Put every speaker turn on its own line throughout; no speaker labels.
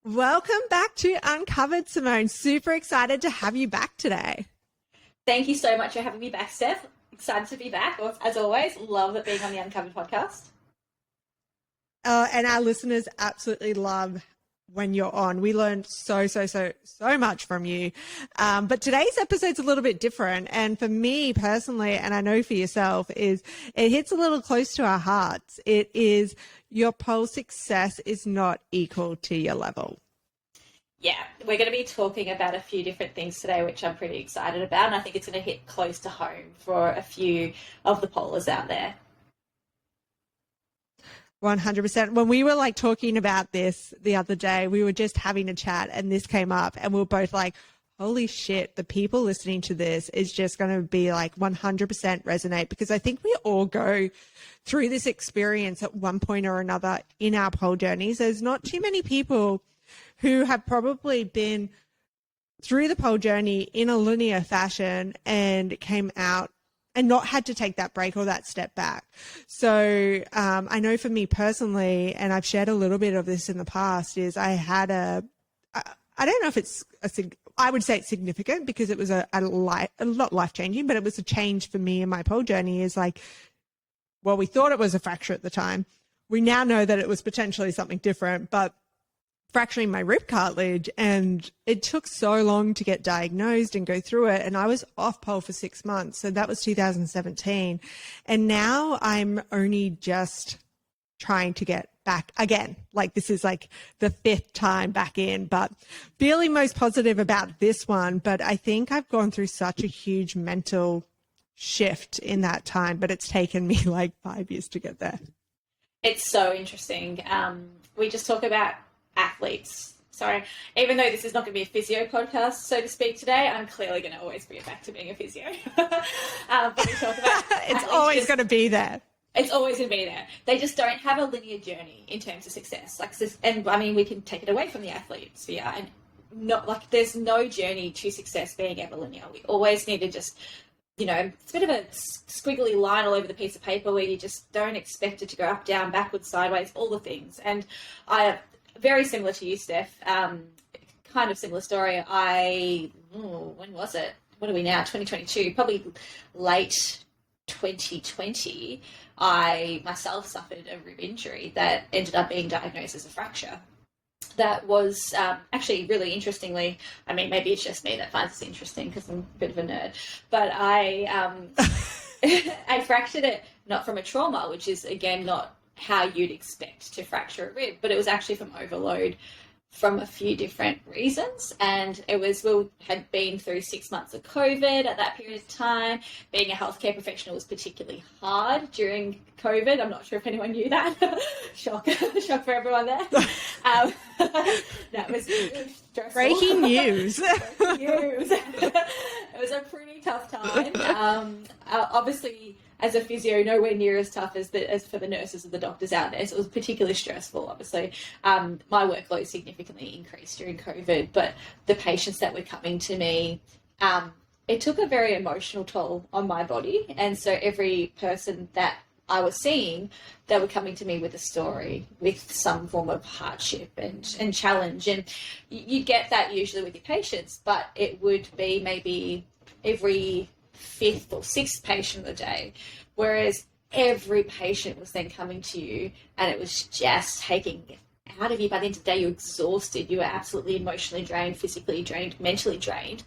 Welcome back to Uncovered, Simone. Super excited to have you back today.
Thank you so much for having me back, Steph. Excited to be back. As always, love it being on the Uncovered podcast.
And our listeners absolutely love when you're on. We learned so much from you. But today's episode's a little bit different. And for me personally, and I know for yourself, is it hits a little close to our hearts. It is your pole success is not equal to your level.
Yeah, we're going to be talking about a few different things today, which I'm pretty excited about. And I think it's going to hit close to home for a few of the polers out there.
100%. When we were like talking about this the other day, we were just having a chat and this came up and we were both like, holy shit, the people listening to this is just going to be like 100% resonate, because I think we all go through this experience at one point or another in our pole journeys. There's not too many people who have probably been through the pole journey in a linear fashion and came out and not had to take that break or that step back. So I know for me personally, and I've shared a little bit of this in the past, is I had I don't know if it's I would say it's significant because it was not life-changing, but it was a change for me in my pole journey. Is like, well, we thought it was a fracture at the time. We now know that it was potentially something different, but fracturing my rib cartilage, and it took so long to get diagnosed and go through it. And I was off pole for 6 months. So that was 2017. And now I'm only just trying to get back again. Like this is like the 5th time back in, but feeling most positive about this one. But I think I've gone through such a huge mental shift in that time, but it's taken me like 5 years to get there.
It's so interesting. We just talk about athletes. Sorry, even though this is not going to be a physio podcast, so to speak, today, I'm clearly going to always bring it back to being a physio. But we talk about
it's always going to be there.
It's always going to be there. They just don't have a linear journey in terms of success. And I mean, we can take it away from the athlete sphere, and not like there's no journey to success being ever linear. We always need to just, it's a bit of a squiggly line all over the piece of paper where you just don't expect it to go up, down, backwards, sideways, all the things. And very similar to you, Steph, kind of similar story. When was it? What are we now? 2022, probably late 2020. I myself suffered a rib injury that ended up being diagnosed as a fracture. That was actually really interestingly, I mean, maybe it's just me that finds this interesting because I'm a bit of a nerd, but I I fractured it not from a trauma, which is, again, not how you'd expect to fracture a rib, but it was actually from overload from a few different reasons. And it was, we had been through 6 months of COVID at that period of time. Being a healthcare professional was particularly hard during COVID. I'm not sure if anyone knew that. Shock for everyone there. That was really stressful.
Breaking news.
It was a pretty tough time. Obviously, as a physio, nowhere near as tough as for the nurses and the doctors out there. So it was particularly stressful, obviously. My workload significantly increased during COVID, but the patients that were coming to me, it took a very emotional toll on my body. And so every person that I was seeing, they were coming to me with a story, with some form of hardship and challenge. And you get that usually with your patients, but it would be maybe every 5th or 6th patient of the day, whereas every patient was then coming to you and it was just taking out of you. By the end of the day, you're exhausted, you were absolutely emotionally drained, physically drained, mentally drained.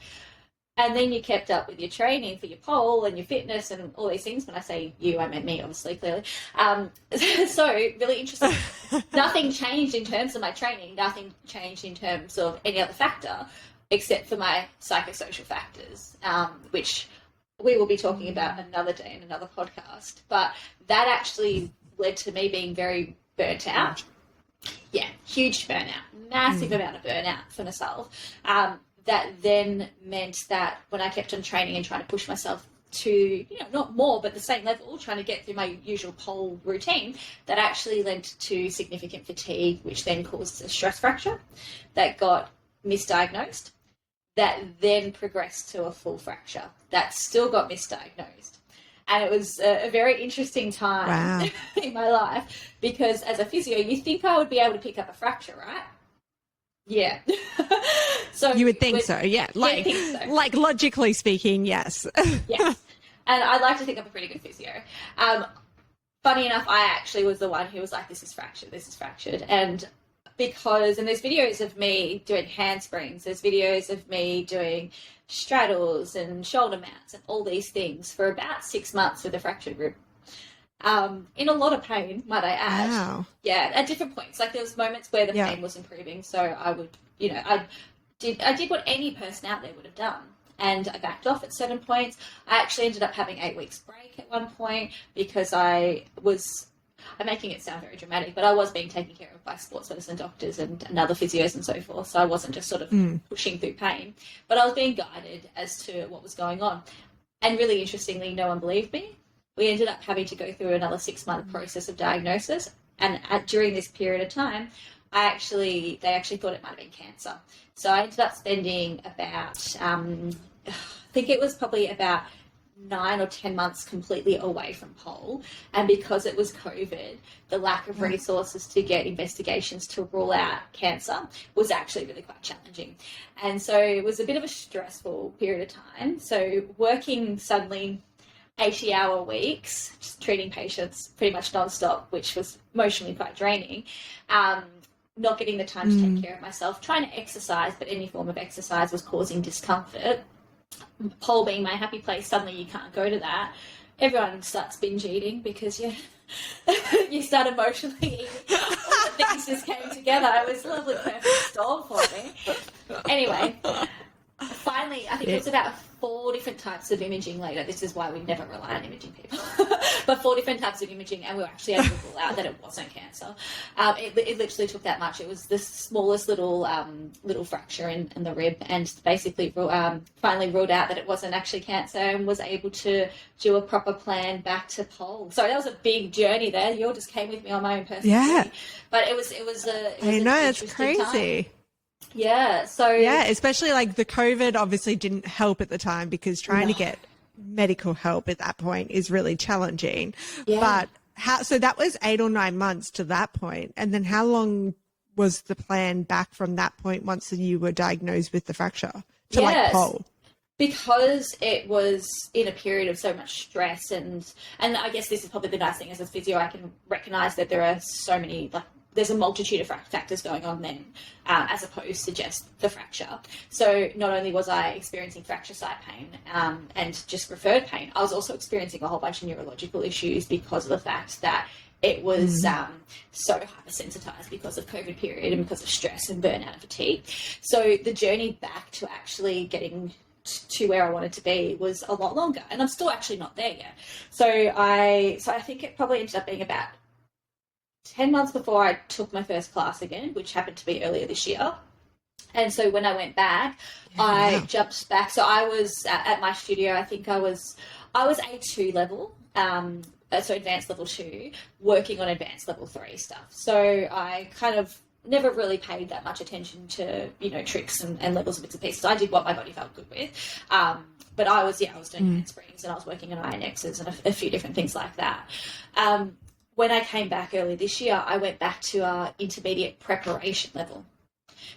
And then you kept up with your training for your pole and your fitness and all these things. When I say you, I meant me, obviously, clearly. So really interesting. Nothing changed in terms of my training, nothing changed in terms of any other factor except for my psychosocial factors, which we will be talking about another day in another podcast. But that actually led to me being very burnt out. Yeah, huge burnout, massive amount of burnout for myself. That then meant that when I kept on training and trying to push myself to, not more, but the same level, trying to get through my usual pole routine, that actually led to significant fatigue, which then caused a stress fracture that got misdiagnosed, that then progressed to a full fracture that still got misdiagnosed. And it was a very interesting time in my life because as a physio, you think I would be able to pick up a fracture, right? Yeah. So
You would think so, yeah.
I think so.
Like logically speaking, yes.
Yes. And I like to think I'm a pretty good physio. Funny enough, I actually was the one who was like, this is fractured. And there's videos of me doing handsprings, there's videos of me doing straddles and shoulder mounts and all these things for about 6 months with a fractured rib. In a lot of pain, might I add.
Wow.
Yeah, at different points. Like there was moments where the pain was improving, so I would, I did what any person out there would have done. And I backed off at certain points. I actually ended up having 8 weeks break at one point because I'm making it sound very dramatic, but I was being taken care of by sports medicine doctors and other physios and so forth. So I wasn't just sort of pushing through pain, but I was being guided as to what was going on. And really interestingly, no one believed me. We ended up having to go through another 6-month process of diagnosis. And during this period of time, they actually thought it might have been cancer. So I ended up spending about, I think it was probably about 9 or 10 months completely away from pole. And because it was COVID, the lack of resources to get investigations to rule out cancer was actually really quite challenging. And so it was a bit of a stressful period of time. So working suddenly 80-hour weeks, just treating patients pretty much non-stop, which was emotionally quite draining. Not getting the time to take care of myself, trying to exercise, but any form of exercise was causing discomfort. Pole being my happy place, suddenly you can't go to that. Everyone starts binge eating because you start emotionally eating. All the things just came together. It was a lovely perfect storm for me. Anyway, finally, I think it was about 4 different types of imaging later. This is why we never rely on imaging people. But 4 different types of imaging, and we were actually able to rule out that it wasn't cancer. It literally took that much. It was the smallest little fracture in the rib, and basically finally ruled out that it wasn't actually cancer, and was able to do a proper plan back to pole. So that was a big journey there. You all just came with me on my own personal journey. But it was
I know, it's crazy.
Time. Yeah. So
especially like the COVID obviously didn't help at the time because trying to get medical help at that point is really challenging. Yeah. But so that was 8 or 9 months to that point. And then how long was the plan back from that point once you were diagnosed with the fracture to like pole?
Because it was in a period of so much stress and I guess this is probably the nice thing as a physio, I can recognize that there are so many, like, there's a multitude of factors going on then, as opposed to just the fracture. So not only was I experiencing fracture site pain and just referred pain, I was also experiencing a whole bunch of neurological issues because of the fact that it was so hypersensitized because of COVID period and because of stress and burnout and fatigue. So the journey back to actually getting to where I wanted to be was a lot longer, and I'm still actually not there yet. So I think it probably ended up being about 10 months before I took my first class again, which happened to be earlier this year. And so when I went back, I jumped back. So I was at my studio, I think I was A2 level, so advanced level 2, working on advanced level 3 stuff. So I kind of never really paid that much attention to, tricks and levels and bits and pieces. I did what my body felt good with. But I was doing handsprings and I was working on INXs and a few different things like that. When I came back early this year, I went back to our intermediate preparation level.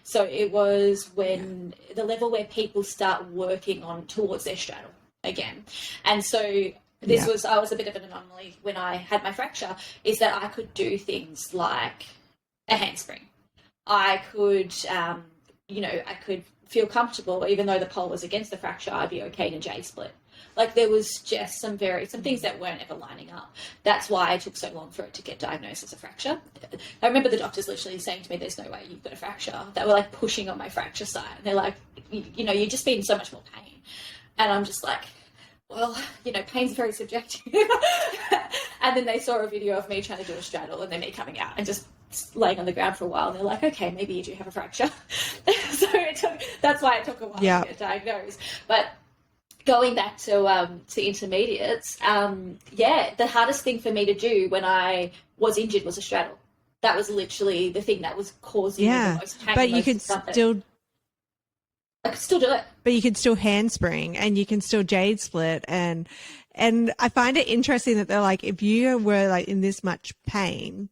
So it was when the level where people start working on towards their straddle again. And so I was a bit of an anomaly when I had my fracture, is that I could do things like a handspring. I could, I could feel comfortable, even though the pole was against the fracture, I'd be okay to J split. Like there was just some things that weren't ever lining up. That's why it took so long for it to get diagnosed as a fracture. I remember the doctors literally saying to me, "There's no way you've got a fracture." They were like pushing on my fracture site. And they're like, "You're just being so much more pain." And I'm just like, well, pain's very subjective. And then they saw a video of me trying to do a straddle and then me coming out and just laying on the ground for a while. And they're like, "Okay, maybe you do have a fracture." So that's why it took a while to get diagnosed. But going back to intermediates, the hardest thing for me to do when I was injured was a straddle. That was literally the thing that was causing me the most pain.
But you could
I could still do it.
But you can still handspring and you can still jade split. And I find it interesting that they're like, if you were like in this much pain,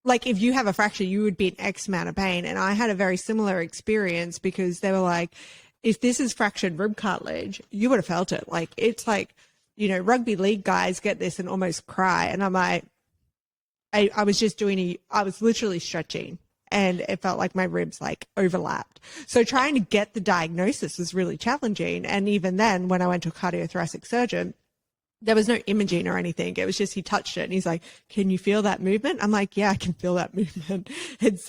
like if you have a fracture, you would be in X amount of pain. And I had a very similar experience because they were like, if this is fractured rib cartilage, you would have felt it. Like, it's like, you know, rugby league guys get this and almost cry. And I'm like, I was just I was literally stretching and it felt like my ribs like overlapped. So trying to get the diagnosis was really challenging. And even then, when I went to a cardiothoracic surgeon, there was no imaging or anything. It was just, he touched it and he's like, can you feel that movement? I'm like, yeah, I can feel that movement.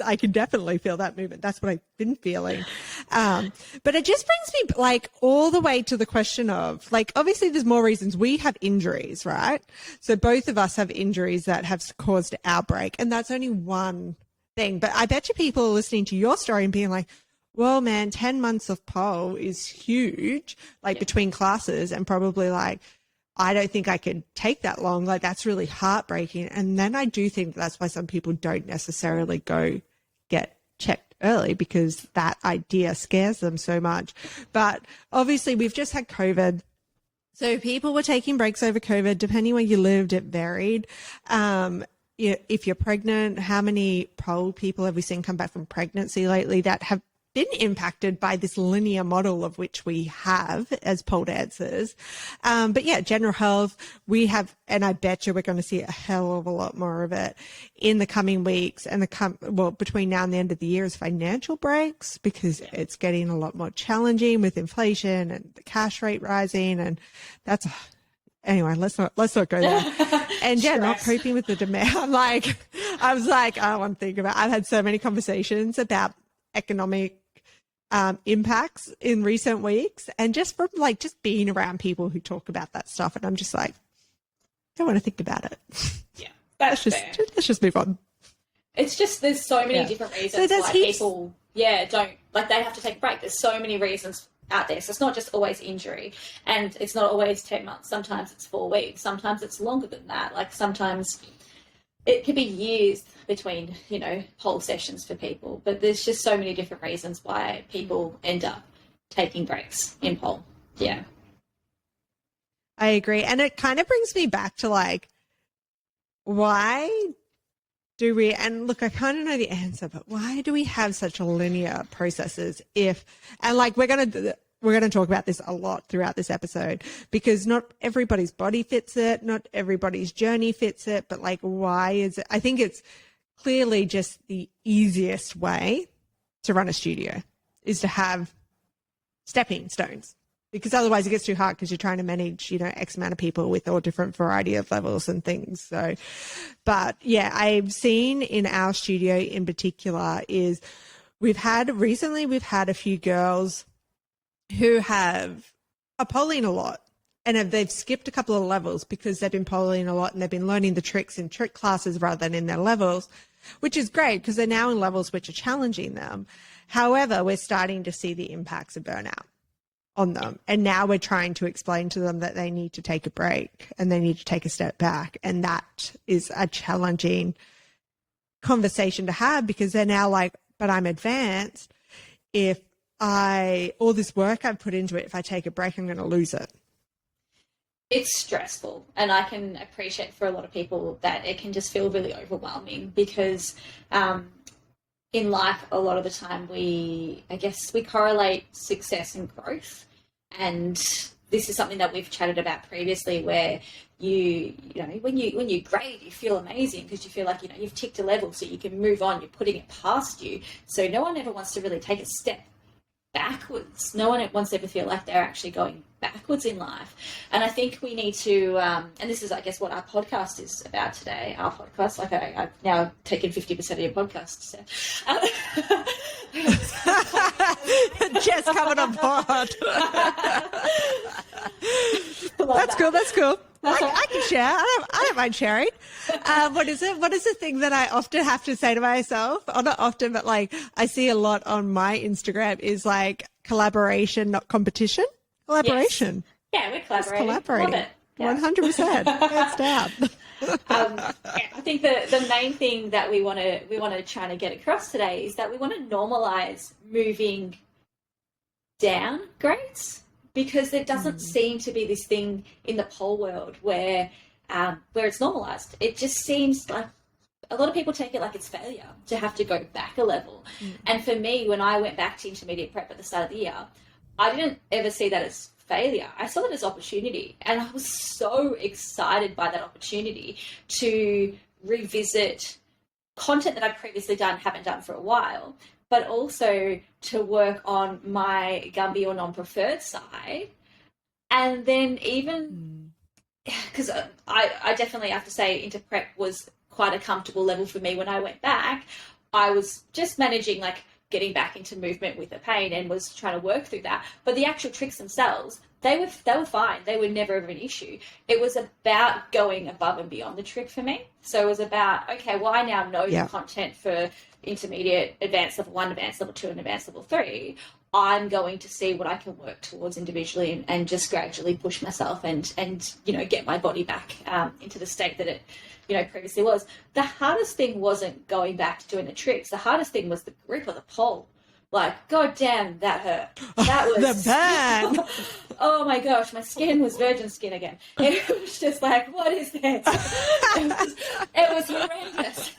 I can definitely feel that movement. That's what I've been feeling. But it just brings me like all the way to the question of like, obviously there's more reasons. We have injuries, right? So both of us have injuries that have caused our break, and that's only one thing. But I bet you people are listening to your story and being like, well, man, 10 months of pole is huge, like between classes, and probably like, I don't think I could take that long. Like, that's really heartbreaking. And then I do think that's why some people don't necessarily go get checked early, because that idea scares them so much. But obviously we've just had COVID. So people were taking breaks over COVID. Depending where you lived, it varied. If you're pregnant, how many pole people have we seen come back from pregnancy lately that have been impacted by this linear model of which we have as pole dancers? But yeah, general health, we have, and I bet you we're going to see a hell of a lot more of it in the coming weeks, and between now and the end of the year, is financial breaks, because it's getting a lot more challenging with inflation and the cash rate rising, and that's anyway, let's not go there. And yeah, not coping with the demand. I was like, I don't want to think about. I've had so many conversations about economic impacts in recent weeks, and just from like just being around people who talk about that stuff, and I'm just like, don't want to think about it.
Yeah, that's fair.
Let's just move on.
It's just, there's so many different reasons why people don't, like, they have to take a break. There's so many reasons out there. So it's not just always injury, and it's not always 10 months. Sometimes it's 4 weeks. Sometimes it's longer than that. Like, sometimes it could be years between, pole sessions for people. But there's just so many different reasons why people end up taking breaks in pole. Yeah.
I agree. And it kind of brings me back to like, why do we, and look, I kind of know the answer, but why do we have such linear processes and like we're going to talk about this a lot throughout this episode, because not everybody's body fits it, not everybody's journey fits it, but like, why is it? I think it's clearly just the easiest way to run a studio is to have stepping stones, because otherwise it gets too hard because you're trying to manage, X amount of people with all different variety of levels and things. So, but yeah, I've seen in our studio in particular is we've had a few girls who are poling a lot, and they've skipped a couple of levels because they've been poling a lot and they've been learning the tricks in trick classes rather than in their levels, which is great because they're now in levels which are challenging them. However, we're starting to see the impacts of burnout on them. And now we're trying to explain to them that they need to take a break and they need to take a step back. And that is a challenging conversation to have, because they're now like, but I'm advanced. If all this work I've put into it, if I take a break, I'm going to lose it.
It's stressful, and I can appreciate for a lot of people that it can just feel really overwhelming, because in life, a lot of the time we correlate success and growth. And this is something that we've chatted about previously, where when you grade, you feel amazing because you feel like, you've ticked a level so you can move on, you're putting it past you. So no one ever wants to really take a step backwards. No one wants to ever feel like they're actually going backwards in life. And I think we need to, and this is, I guess, what our podcast is about today. Our podcast, like I've now taken 50% of your podcast. So.
Jess coming on board. That's cool. I can share. I don't mind sharing. What is it? What is the thing that I often have to say to myself? Or not often, but like I see a lot on my Instagram is like collaboration, not competition. Collaboration.
Yes. Yeah, we're collaborating.
Collaborating.
Love it. Yeah.
100%. Hands down.
I think the main thing that we want to try to get across today is that we want to normalize moving down grades, because there doesn't seem to be this thing in the pole world where it's normalized. It just seems like a lot of people take it like it's failure to have to go back a level. And for me, when I went back to intermediate prep at the start of the year, I didn't ever see that as failure. I saw it as opportunity. And I was so excited by that opportunity to revisit content that I'd previously haven't done for a while, but also to work on my Gumby or non-preferred side. And then even, because I definitely have to say into prep was quite a comfortable level for me when I went back. I was just managing like getting back into movement with the pain and was trying to work through that. But the actual tricks themselves, they were fine. They were never ever an issue. It was about going above and beyond the trick for me. So it was about, okay, well, I now know the content for intermediate, advanced level 1, advanced level 2, and advanced level 3. I'm going to see what I can work towards individually and just gradually push myself and get my body back into the state that it previously was. The hardest thing wasn't going back to doing the tricks. The hardest thing was the grip of the pole. Like, God damn, that hurt. That was
the burn.
Oh my gosh, my skin was virgin skin again. It was just like, what is this? It was horrendous.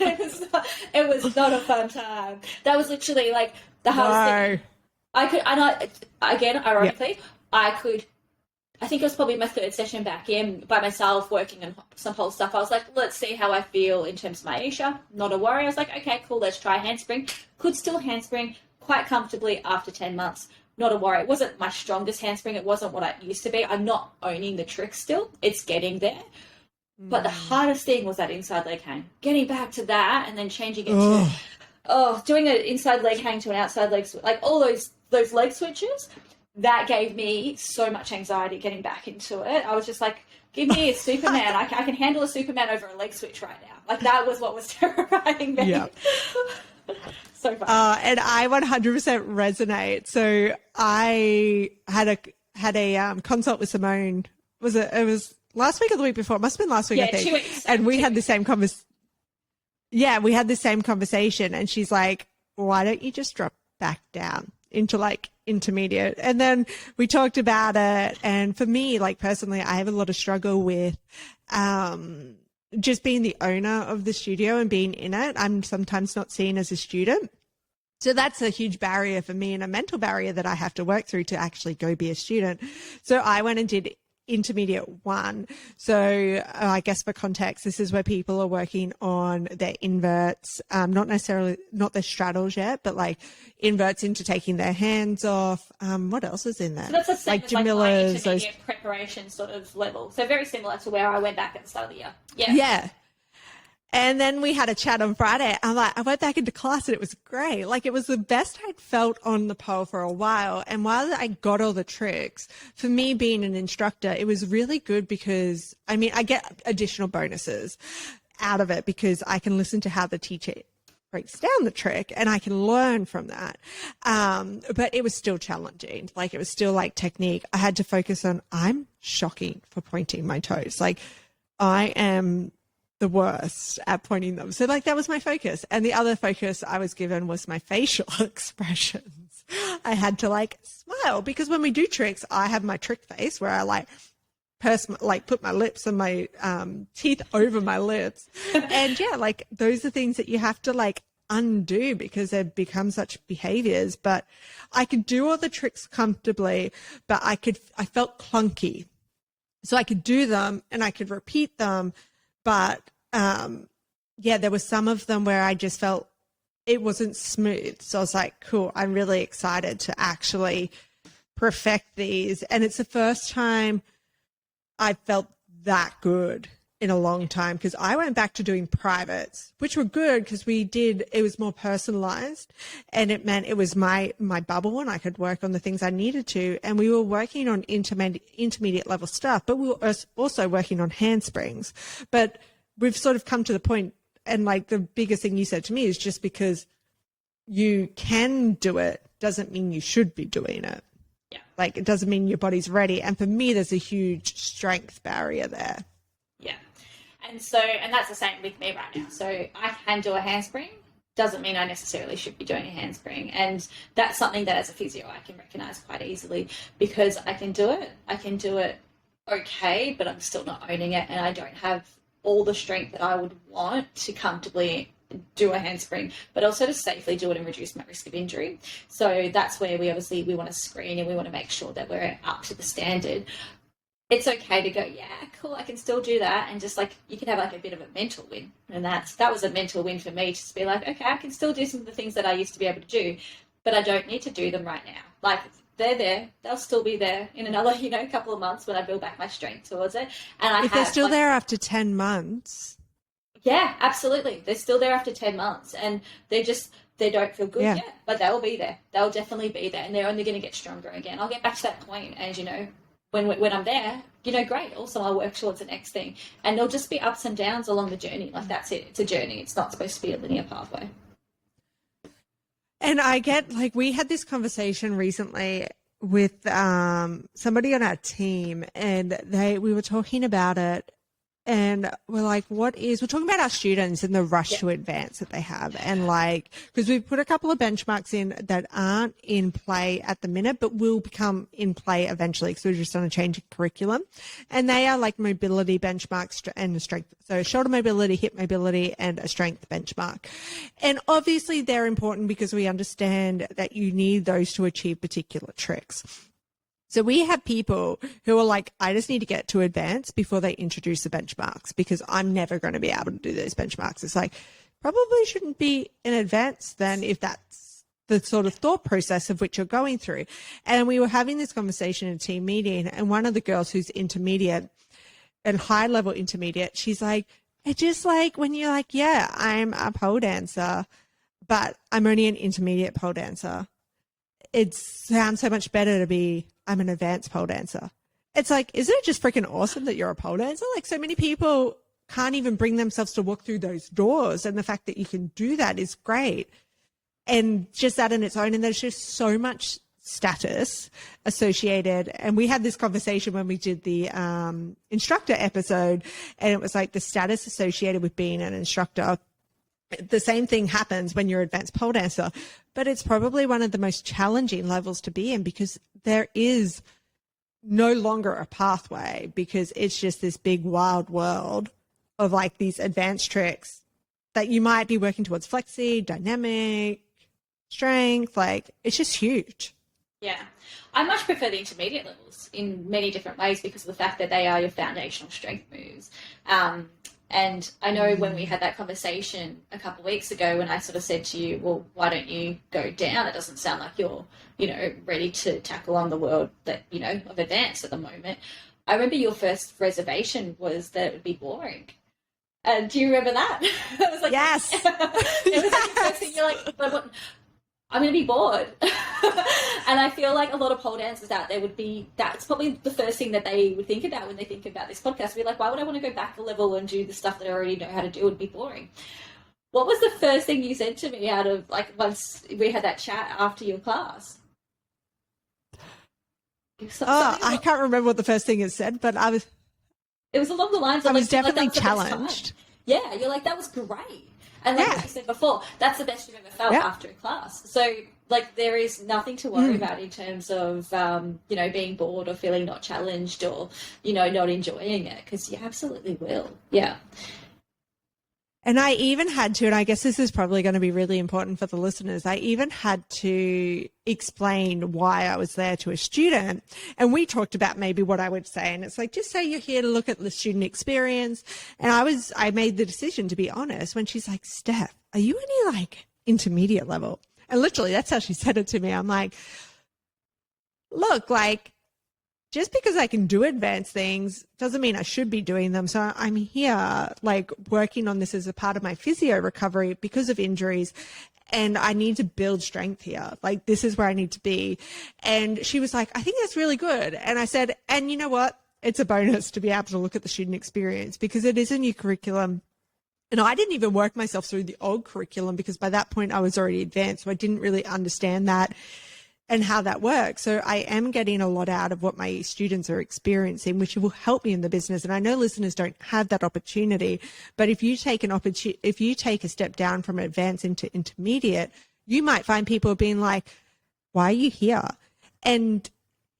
It was not a fun time. That was literally like the hardest thing. Ironically, I think it was probably my third session back in by myself working on some whole stuff. I was like, let's see how I feel in terms of my isha. Not a worry. I was like, okay, cool, let's try handspring. Could still handspring quite comfortably after 10 months. Not a worry. It wasn't my strongest handspring. It wasn't what it used to be. I'm not owning the trick still. It's getting there. But the hardest thing was that inside leg hang. Getting back to that and then changing it to, doing an inside leg hang to an outside leg switch. Like all those leg switches, that gave me so much anxiety getting back into it. I was just like, give me a Superman. I can handle a Superman over a leg switch right now. Like that was what was terrifying me. Yeah. So fun.
And I 100% resonate. So I had a consult with Simone. It was last week or the week before? It must have been last week, I think.
2 weeks.
And we had the same conversation. Yeah, we had the same conversation. And she's like, why don't you just drop back down into like intermediate? And then we talked about it. And for me, like personally, I have a lot of struggle with just being the owner of the studio and being in it. I'm sometimes not seen as a student. So that's a huge barrier for me and a mental barrier that I have to work through to actually go be a student. So I went and did intermediate 1. So I guess for context, this is where people are working on their inverts, not their straddles yet, but like inverts into taking their hands off. What else is in there?
So that's the same
like
as like my
Jamila's,
intermediate preparation sort of level. So very similar to where I went back at the start of the year. Yeah.
Yeah. And then we had a chat on Friday. I went back into class and it was great. Like it was the best I'd felt on the pole for a while. And while I got all the tricks, for me being an instructor, it was really good because, I get additional bonuses out of it because I can listen to how the teacher breaks down the trick and I can learn from that. But it was still challenging. Like it was still like technique. I had to focus on, I'm shocking for pointing my toes. Like I am the worst at pointing them. So like that was my focus. And the other focus I was given was my facial expressions. I had to like smile because when we do tricks, I have my trick face where I put my lips and my teeth over my lips. And yeah, like those are things that you have to like undo because they've become such behaviors. But I could do all the tricks comfortably, but I felt clunky. So I could do them and I could repeat them. But there was some of them where I just felt it wasn't smooth. So I was like, cool, I'm really excited to actually perfect these. And it's the first time I felt that good in a long time because I went back to doing privates, which were good because it was more personalized and it meant it was my bubble and I could work on the things I needed to. And we were working on intermediate level stuff, but we were also working on handsprings. But we've sort of come to the point, and like the biggest thing you said to me is just because you can do it doesn't mean you should be doing it.
Yeah.
Like it doesn't mean your body's ready. And for me, there's a huge strength barrier there.
Yeah. And that's the same with me right now. So I can do a handspring. Doesn't mean I necessarily should be doing a handspring. And that's something that as a physio I can recognize quite easily because I can do it. I can do it okay, but I'm still not owning it and I don't have all the strength that I would want to comfortably do a handspring, but also to safely do it and reduce my risk of injury. So that's where we want to screen and we want to make sure that we're up to the standard. It's okay to go, yeah, cool, I can still do that. And just like, you can have like a bit of a mental win. And that was a mental win for me, to just be like, okay, I can still do some of the things that I used to be able to do, but I don't need to do them right now. Like, they're there. They'll still be there in another, couple of months when I build back my strength towards it. And
if they're still there after 10 months.
Yeah, absolutely. They're still there after 10 months, and they don't feel good yet, but they'll be there. They'll definitely be there, and they're only going to get stronger again. I'll get back to that point, and, when I'm there, great. Also, I'll work towards the next thing. And there'll just be ups and downs along the journey. Like, that's it. It's a journey. It's not supposed to be a linear pathway.
And I get, like, we had this conversation recently with somebody on our team, and we were talking about it, and we're like, we're talking about our students and the rush to advance that they have. And like, because we've put a couple of benchmarks in that aren't in play at the minute, but will become in play eventually, because we're just on a change of curriculum. And they are like mobility benchmarks and strength. So shoulder mobility, hip mobility, and a strength benchmark. And obviously they're important because we understand that you need those to achieve particular tricks. So we have people who are like, I just need to get to advanced before they introduce the benchmarks, because I'm never going to be able to do those benchmarks. It's like, probably shouldn't be in advance then, if that's the sort of thought process of which you're going through. And we were having this conversation in a team meeting, and one of the girls who's intermediate and high level intermediate, she's like, it's just like when you're like, yeah, I'm a pole dancer, but I'm only an intermediate pole dancer. It sounds so much better to be, I'm an advanced pole dancer. It's like, isn't it just freaking awesome that you're a pole dancer? Like, so many people can't even bring themselves to walk through those doors. And the fact that you can do that is great. And just that in its own. And there's just so much status associated. And we had this conversation when we did the instructor episode, and it was like the status associated with being an instructor. The same thing happens when you're an advanced pole dancer, but it's probably one of the most challenging levels to be in, because there is no longer a pathway, because it's just this big wild world of like these advanced tricks that you might be working towards flexi, dynamic, strength. Like, it's just huge.
Yeah. I much prefer the intermediate levels in many different ways, because of the fact that they are your foundational strength moves. And I know when we had that conversation a couple of weeks ago, when I sort of said to you, well, why don't you go down? It doesn't sound like you're, ready to tackle on the world that, of advance at the moment. I remember your first reservation was that it would be boring. Do you remember that? It was like,
yes.
It was like the first thing you're like, but what? I'm going to be bored. And I feel like a lot of pole dancers out there that's probably the first thing that they would think about when they think about this podcast. Be like, why would I want to go back a level and do the stuff that I already know how to do? It would be boring. What was the first thing you said to me out of, like, once we had that chat after your class?
I can't remember what the first thing it said, but
it was along the lines of,
I was definitely challenged.
Yeah, you're like, that was great. And like what you said before, that's the best you've ever felt after a class. So, like, there is nothing to worry about in terms of, being bored or feeling not challenged or, not enjoying it, because you absolutely will. Yeah.
And I even had to, and I guess this is probably going to be really important for the listeners, I even had to explain why I was there to a student. And we talked about maybe what I would say. And it's like, just say you're here to look at the student experience. And I made the decision, to be honest, when she's like, Steph, are you any like intermediate level? And literally that's how she said it to me. I'm like, look, like, just because I can do advanced things doesn't mean I should be doing them. So I'm here, like, working on this as a part of my physio recovery because of injuries. And I need to build strength here. Like, this is where I need to be. And she was like, I think that's really good. And I said, and you know what? It's a bonus to be able to look at the student experience, because it is a new curriculum. And I didn't even work myself through the old curriculum, because by that point I was already advanced. So I didn't really understand that and how that works. So I am getting a lot out of what my students are experiencing, which will help me in the business. And I know listeners don't have that opportunity, but if you take a step down from advanced into intermediate, you might find people being like, why are you here? And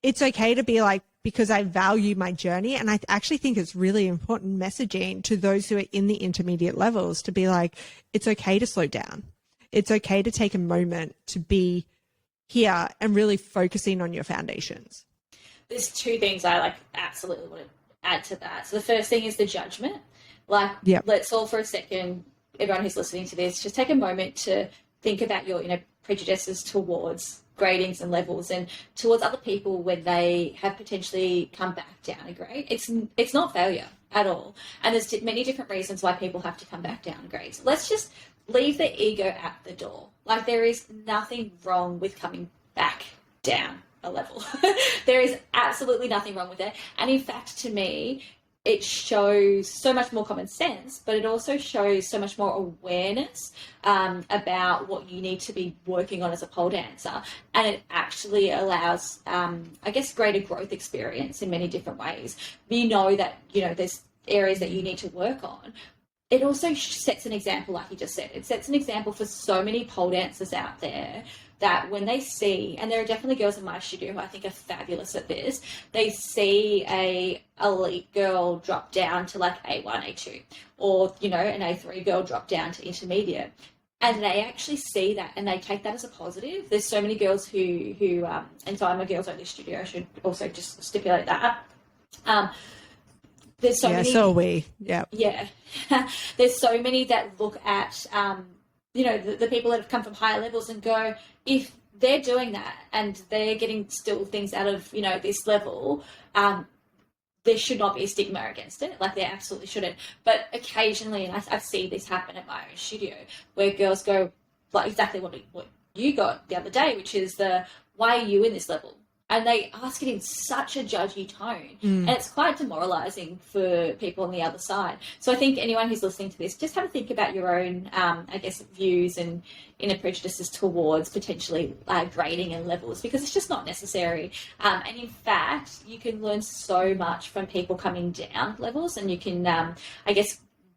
it's okay to be like, because I value my journey. And I actually think it's really important messaging to those who are in the intermediate levels to be like, it's okay to slow down. It's okay to take a moment to be here and really focusing on your foundations.
There's two things I like absolutely want to add to that. So the first thing is the judgment. Like, let's all for a second, everyone who's listening to this, just take a moment to think about your, prejudices towards gradings and levels and towards other people when they have potentially come back down a grade. It's not failure at all. And there's many different reasons why people have to come back down grades. Let's just leave the ego at the door. Like, there is nothing wrong with coming back down a level. There is absolutely nothing wrong with it. And in fact, to me, it shows so much more common sense, but it also shows so much more awareness about what you need to be working on as a pole dancer. And it actually allows, greater growth experience in many different ways. You know that, there's areas that you need to work on. It also sets an example, like you just said. It sets an example for so many pole dancers out there that when they see, and there are definitely girls in my studio who I think are fabulous at this, they see a elite girl drop down to like A1, A2, or, an A3 girl drop down to intermediate. And they actually see that and they take that as a positive. There's so many girls who and so I'm a girls only studio, I should also just stipulate that. There's so many.
So are we. Yeah.
Yeah. There's so many that look at, the people that have come from higher levels and go, if they're doing that and they're getting still things out of, this level, there should not be a stigma against it. Like, there absolutely shouldn't. But occasionally, and I see this happen at my own studio, where girls go, like exactly what you got the other day, which is why are you in this level? And they ask it in such a judgy tone. And it's quite demoralizing for people on the other side. So I think anyone who's listening to this, just have a think about your own, views and inner prejudices towards potentially grading and levels, because it's just not necessary. And in fact, you can learn so much from people coming down levels, and you can,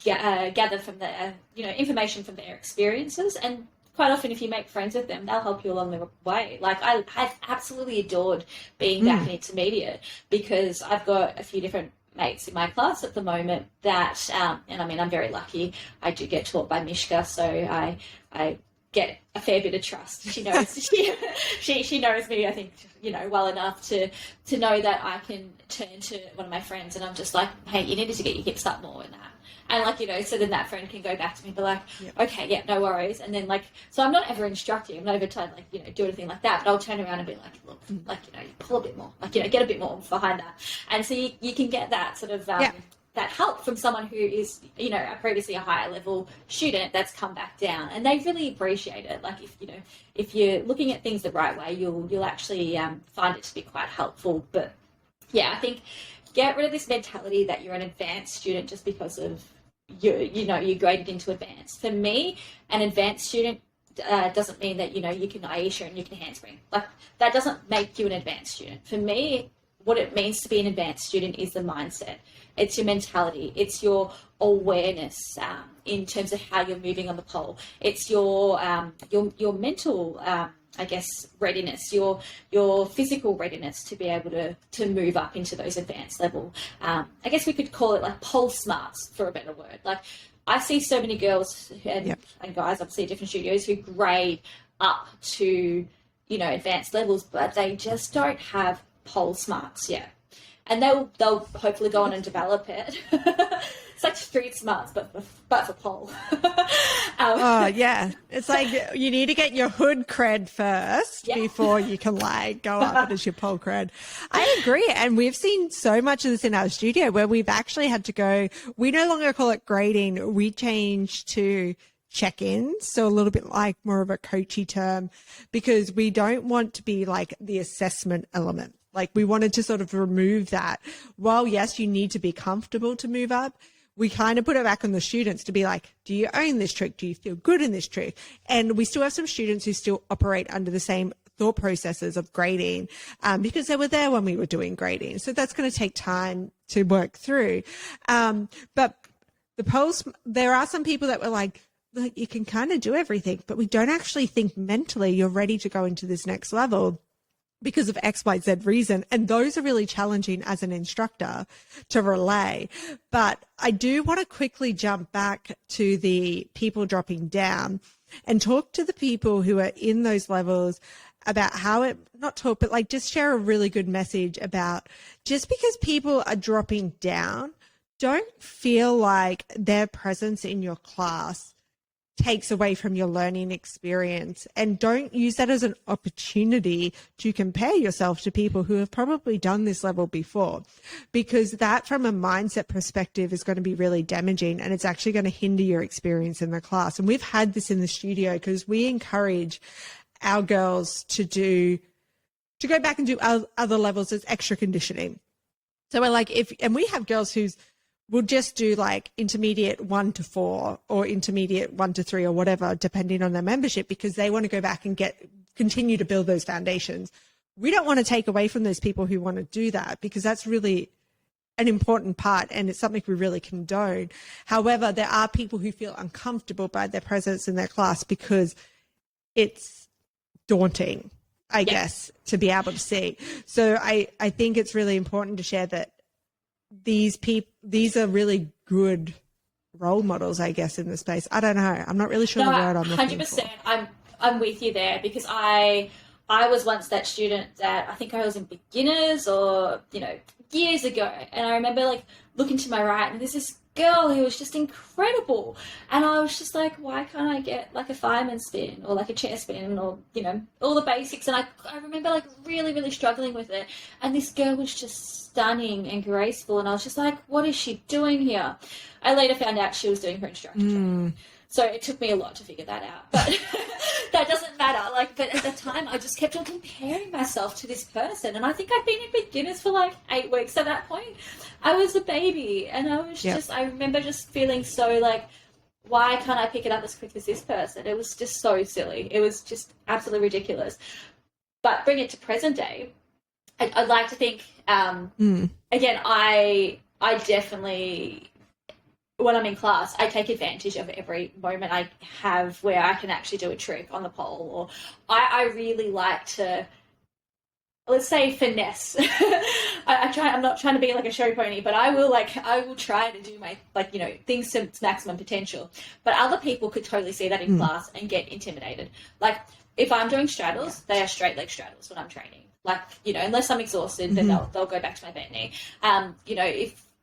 gather from the, information from their experiences. And quite often, if you make friends with them, they'll help you along the way. Like, I've absolutely adored being back in intermediate, because I've got a few different mates in my class at the moment that, and I mean, I'm very lucky. I do get taught by Mishka, so I get a fair bit of trust. She knows she knows me, I think, well enough to know that I can turn to one of my friends and I'm just like, hey, you needed to get your hips up more in that. And so then that friend can go back to me and be like, okay, yeah, no worries. And then so I'm not ever instructing, I'm not ever trying to do anything like that, but I'll turn around and be like, look, you pull a bit more, get a bit more behind that. And so you can get that sort of, that help from someone who is, previously a higher level student that's come back down, and they really appreciate it. Like, if you're looking at things the right way, you'll actually find it to be quite helpful. But yeah, I think get rid of this mentality that you're an advanced student just because of you graded into advanced. For me, an advanced student doesn't mean that you can Aisha and you can handspring. Like, that doesn't make you an advanced student. For me, what it means to be an advanced student is the mindset. It's your mentality. It's your awareness in terms of how you're moving on the pole. It's your mental readiness, your physical readiness to be able to move up into those advanced level. I guess we could call it like pole smarts, for a better word. Like, I see so many girls and guys, obviously, at different studios, who grade up to advanced levels, but they just don't have pole smarts yet. And they'll hopefully go on and develop it. It's like street smarts, but for pole.
It's like you need to get your hood cred first before you can go up as your pole cred. I agree. And we've seen so much of this in our studio where we've actually had to go, we no longer call it grading. We changed to check-ins, so a little bit like more of a coachy term, because we don't want to be like the assessment element. Like, we wanted to sort of remove that. While, yes, you need to be comfortable to move up, we kind of put it back on the students to be like, do you own this trick? Do you feel good in this trick? And we still have some students who still operate under the same thought processes of grading because they were there when we were doing grading. So that's going to take time to work through. But the post, there are some people that were like, look, you can kind of do everything, but we don't actually think mentally you're ready to go into this next level. because of XYZ reason. And those are really challenging as an instructor to relay. But I do want to quickly jump back to the people dropping down and talk to the people who are in those levels about how it, not talk, but like just share a really good message about just because people are dropping down, don't feel like their presence in your class takes away from your learning experience, and don't use that as an opportunity to compare yourself to people who have probably done this level before, because that from a mindset perspective is going to be really damaging, and it's actually going to hinder your experience in the class. And we've had this in the studio because we encourage our girls to go back and do other levels as extra conditioning. So we're like, and we have girls who's will just do like intermediate 1 to 4 or intermediate 1 to 3 or whatever, depending on their membership, because they want to go back and continue to build those foundations. We don't want to take away from those people who want to do that, because that's really an important part and it's something we really condone. However, there are people who feel uncomfortable by their presence in their class because it's daunting, I guess, to be able to see. So I think it's really important to share that these are really good role models, I guess, in the space. I don't know. I'm not really sure the word I'm looking
100%.
for.
I'm with you there, because I was once that student that I think I was in beginners or, years ago. And I remember like looking to my right and there's this girl who was just incredible. And I was just like, why can't I get like a fireman spin or like a chair spin or, all the basics. And I remember like really, really struggling with it. And this girl was just stunning and graceful. And I was just like, what is she doing here? I later found out she was doing her instructor training. So it took me a lot to figure that out, but that doesn't matter. But at the time, I just kept on comparing myself to this person, and I think I'd been in beginners for like 8 weeks at that point. I was a baby, and I was I remember just feeling so like, why can't I pick it up as quick as this person? It was just so silly. It was just absolutely ridiculous. But bring it to present day, I'd like to think, again, I definitely, when I'm in class, I take advantage of every moment I have where I can actually do a trick on the pole, or I really like to, let's say, finesse. I'm not trying to be like a show pony, but I will try to do my, things to its maximum potential. But other people could totally see that in class and get intimidated. Like, if I'm doing straddles, they are straight leg straddles when I'm training. Like, unless I'm exhausted, then they'll go back to my bent knee.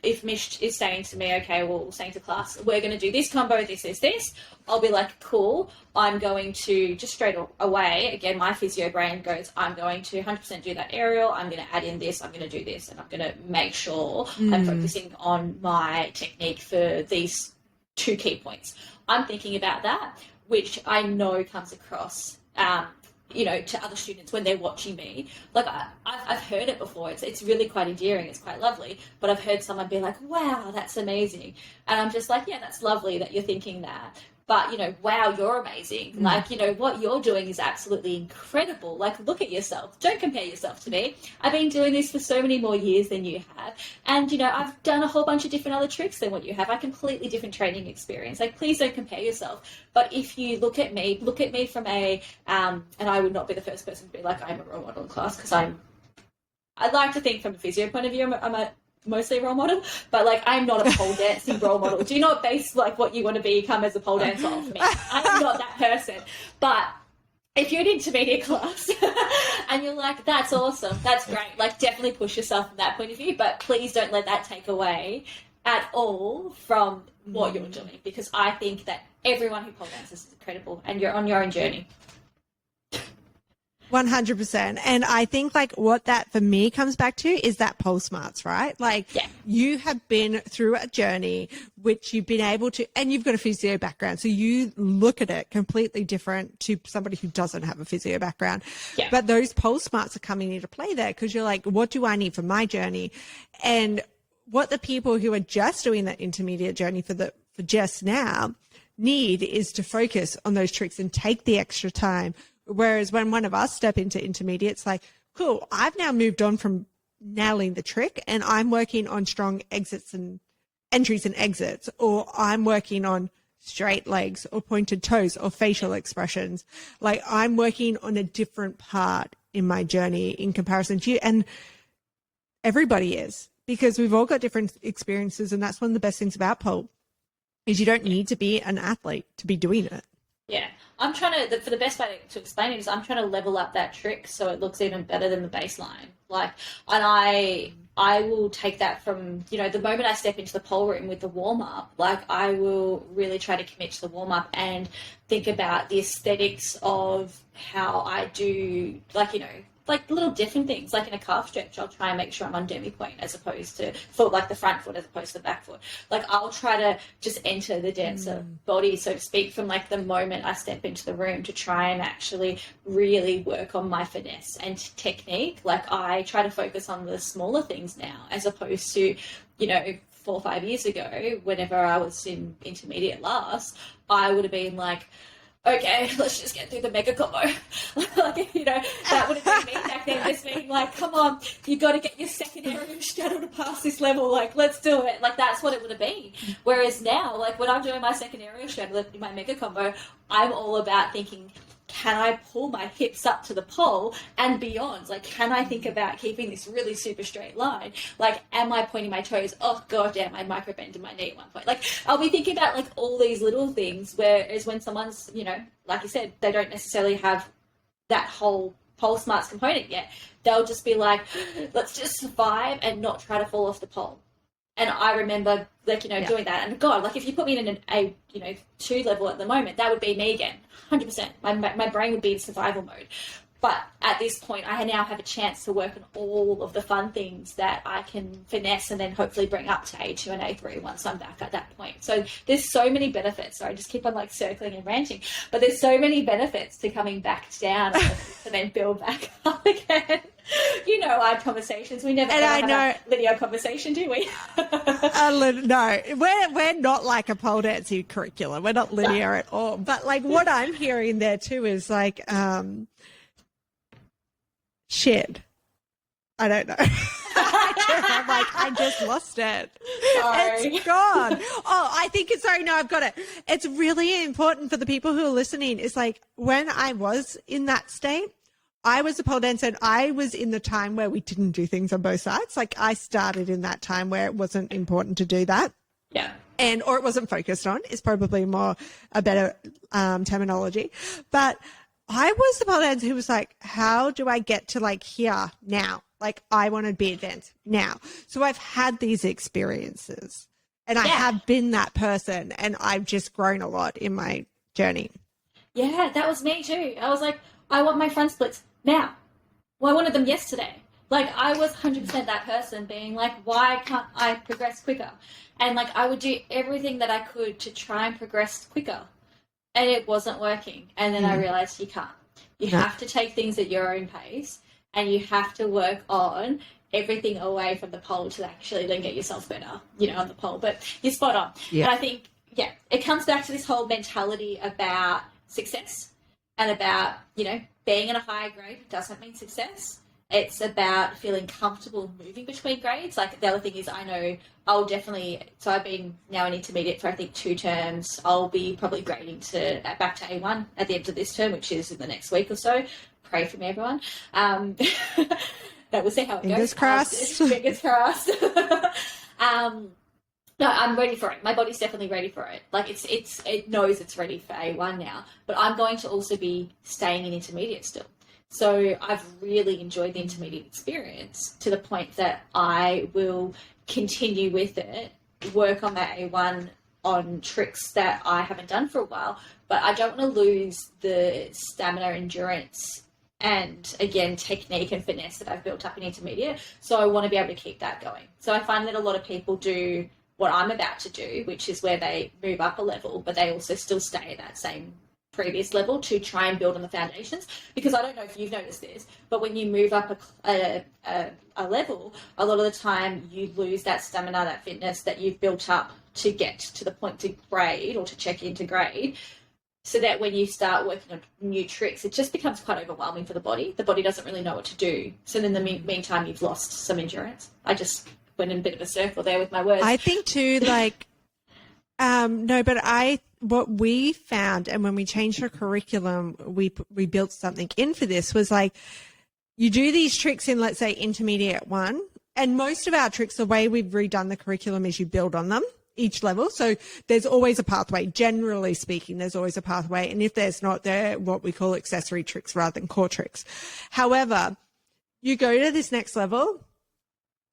If Mish is saying to me, okay, well, saying to class, we're going to do this combo, this, I'll be like, cool, I'm going to just straight away, again, my physio brain goes, I'm going to 100% do that aerial, I'm going to add in this, I'm going to do this, and I'm going to make sure I'm focusing on my technique for these 2 key points. I'm thinking about that, which I know comes across to other students when they're watching me. Like, I've heard it before. It's really quite endearing. It's quite lovely. But I've heard someone be like, wow, that's amazing. And I'm just like, yeah, that's lovely that you're thinking that. But, wow, you're amazing. Like, what you're doing is absolutely incredible. Like, look at yourself. Don't compare yourself to me. I've been doing this for so many more years than you have. And, I've done a whole bunch of different other tricks than what you have. I completely different training experience. Like, please don't compare yourself. But if you look at me from a, and I would not be the first person to be like, I'm a role model in class, because I'd like to think from a physio point of view, I'm a mostly a role model, but like, I'm not a pole dancing role model. Do not base like what you want to become as a pole dancer off me. I'm not that person. But if you're in intermediate class and you're like, that's awesome, that's great, like, definitely push yourself from that point of view, but please don't let that take away at all from what you're doing, because I think that everyone who pole dances is incredible, and you're on your own journey.
100%. And I think like what that for me comes back to is that pole smarts, right? Like, you have been through a journey which you've been able to, and you've got a physio background. So you look at it completely different to somebody who doesn't have a physio background. Yeah. But those pole smarts are coming into play there, because you're like, what do I need for my journey? And what the people who are just doing that intermediate journey for just now need is to focus on those tricks and take the extra time. Whereas when one of us step into intermediate, it's like, cool, I've now moved on from nailing the trick and I'm working on strong exits and entries and exits, or I'm working on straight legs or pointed toes or facial expressions. Like, I'm working on a different part in my journey in comparison to you. And everybody is, because we've all got different experiences. And that's one of the best things about pole is you don't need to be an athlete to be doing it.
Yeah. I'm trying to, for the best way to explain it is I'm trying to level up that trick so it looks even better than the baseline. Like, and I will take that from, you know, the moment I step into the pole room with the warm-up, like I will really try to commit to the warm-up and think about the aesthetics of how I do, like, you know, like little different things. Like in a calf stretch, I'll try and make sure I'm on demi-point as opposed to foot, like the front foot as opposed to the back foot. Like I'll try to just enter the dancer body, so to speak, from like the moment I step into the room to try and actually really work on my finesse and technique. Like I try to focus on the smaller things now as opposed to, you know, 4 or 5 years ago, whenever I was in intermediate last, I would have been like, okay, let's just get through the mega combo. Like, you know, that would have been me back then, just being like, come on, you got to get your second aerial straddle to pass this level. Like, let's do it. Like, that's what it would have been. Whereas now, like, when I'm doing my second aerial straddle, my mega combo, I'm all about thinking, can I pull my hips up to the pole and beyond? Like, can I think about keeping this really super straight line? Like, am I pointing my toes? Oh, god damn, I micro bended my knee at one point. Like, I'll be thinking about, like, all these little things, whereas when someone's, you know, like you said, they don't necessarily have that whole pole smarts component yet. They'll just be like, let's just survive and not try to fall off the pole. And I remember, like, you know, doing that. And God, like, if you put me in a you know, 2 level at the moment, that would be me again. 100%. My brain would be in survival mode. But at this point, I now have a chance to work on all of the fun things that I can finesse and then hopefully bring up to A2 and A3 once I'm back at that point. So there's so many benefits. So I just keep on like circling and ranting. But there's so many benefits to coming back down to then build back up again. You know, our conversations. We never have a linear conversation, do we?
No, we're not like a pole dancing curriculum. We're not linear at all. But like what I'm hearing there too is like, shit. I don't know. I'm like, I just lost it.
Sorry.
It's gone. Oh, I think it's, sorry, no, I've got it. It's really important for the people who are listening. It's like when I was in that state, I was a pole dancer and I was in the time where we didn't do things on both sides. Like I started in that time where it wasn't important to do that.
Yeah.
Or it wasn't focused on is probably a better terminology. But I was the pole dancer who was like, how do I get to like here now? Like I want to be advanced now. So I've had these experiences and I have been that person and I've just grown a lot in my journey.
Yeah, that was me too. I was like, I want my front splits now. Well, I wanted them yesterday. Like I was 100% that person being like, why can't I progress quicker? And like I would do everything that I could to try and progress quicker. And it wasn't working. And then I realized you can't. You have to take things at your own pace and you have to work on everything away from the pole to actually then get yourself better, you know, on the pole. But you're spot on. Yeah. And I think, it comes back to this whole mentality about success and about, you know, being in a higher grade doesn't mean success. It's about feeling comfortable moving between grades. Like the other thing is I know I'll definitely, so I've been now an intermediate for I think 2 terms. I'll be probably grading back to A1 at the end of this term, which is in the next week or so. Pray for me, everyone. That we'll see how it
Fingers
goes.
Crossed.
Fingers crossed. No, I'm ready for it. My body's definitely ready for it. Like it knows it's ready for A1 now. But I'm going to also be staying in intermediate still. So I've really enjoyed the intermediate experience to the point that I will continue with it, work on that A1 on tricks that I haven't done for a while, but I don't want to lose the stamina, endurance, and again, technique and finesse that I've built up in intermediate. So I want to be able to keep that going. So I find that a lot of people do what I'm about to do, which is where they move up a level, but they also still stay at that same previous level to try and build on the foundations. Because I don't know if you've noticed this, but when you move up a level, a lot of the time you lose that stamina, that fitness that you've built up to get to the point to grade or to check into grade, so that when you start working on new tricks, it just becomes quite overwhelming for the body. The body doesn't really know what to do. So in the meantime, you've lost some endurance. I just went in a bit of a circle there with my words.
I think too, like, no, but what we found, and when we changed our curriculum, we built something in for this, was like you do these tricks in, let's say, intermediate 1. And most of our tricks, the way we've redone the curriculum is you build on them each level. So there's always a pathway. Generally speaking, there's always a pathway. And if there's not, they're what we call accessory tricks rather than core tricks. However, you go to this next level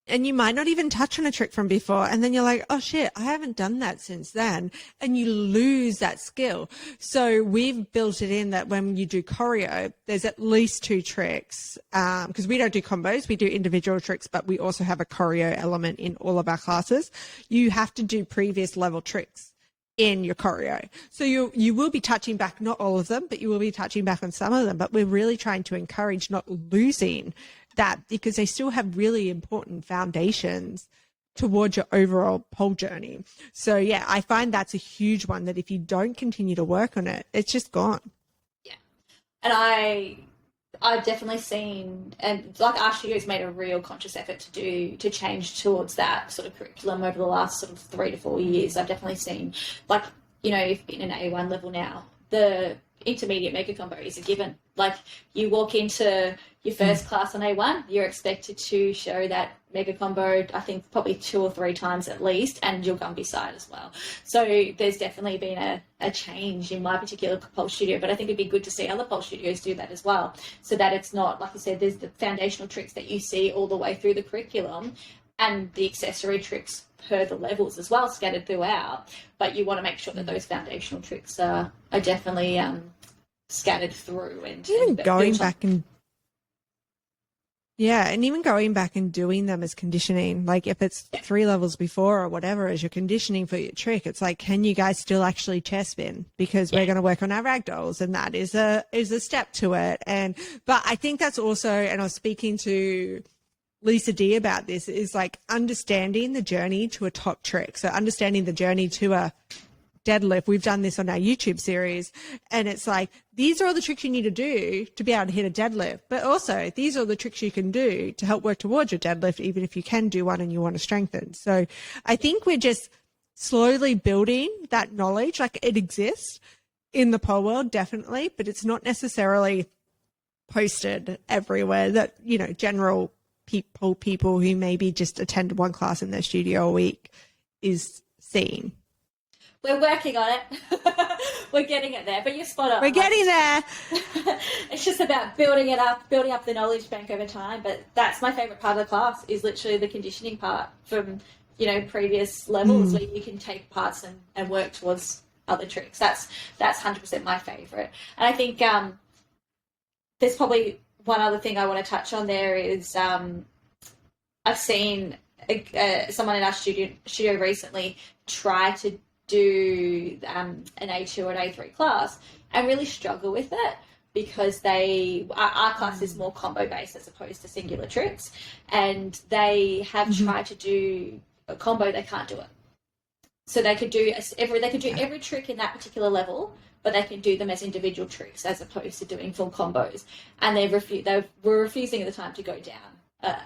and you might not even touch on a trick from before. And then you're like, oh shit, I haven't done that since then. And you lose that skill. So we've built it in that when you do choreo, there's at least 2 tricks. Because we don't do combos, we do individual tricks, but we also have a choreo element in all of our classes. You have to do previous level tricks in your choreo. So you will be touching back, not all of them, but you will be touching back on some of them. But we're really trying to encourage not losing that, because they still have really important foundations towards your overall pole journey. So yeah, I find that's a huge one, that if you don't continue to work on it, it's just gone.
Yeah. And I've definitely seen, and like our studio's made a real conscious effort to change towards that sort of curriculum over the last sort of 3 to 4 years. I've definitely seen, like, you know, if in an A1 level now, the intermediate mega combo is a given. Like, you walk into your first class on A1, you're expected to show that mega combo, I think probably 2 or 3 times at least, and your Gumby side as well. So there's definitely been a change in my particular pole studio, but I think it'd be good to see other pole studios do that as well, so that it's not, like you said, there's the foundational tricks that you see all the way through the curriculum and the accessory tricks per the levels as well, scattered throughout, but you want to make sure that those foundational tricks are definitely scattered through. And
even going back and even going back and doing them as conditioning, like if it's 3 levels before or whatever as your conditioning for your trick, it's like, can you guys still actually chair spin? Because we're going to work on our ragdolls, and that is a step to it. But I think that's also, and I was speaking to Lisa D about this, is like understanding the journey to a top trick. So understanding the journey to a deadlift. We've done this on our YouTube series, and it's like, these are all the tricks you need to do to be able to hit a deadlift, but also these are the tricks you can do to help work towards your deadlift, even if you can do one and you want to strengthen. So I think we're just slowly building that knowledge. Like, it exists in the pole world, definitely, but it's not necessarily posted everywhere that, you know, general people who maybe just attend one class in their studio a week is seeing.
We're working on it. We're getting it there, but you're spot on.
We're getting there.
It's just about building up the knowledge bank over time. But that's my favourite part of the class, is literally the conditioning part from, you know, previous levels where you can take parts and work towards other tricks. That's 100% my favourite. And I think there's probably one other thing I want to touch on there is I've seen someone in our studio recently try to do an A2 or an A3 class and really struggle with it, because our class is more combo based as opposed to singular tricks, and they have tried to do a combo, they can't do it. So they could do every trick in that particular level, but they can do them as individual tricks as opposed to doing full combos. And they were refusing at the time to go down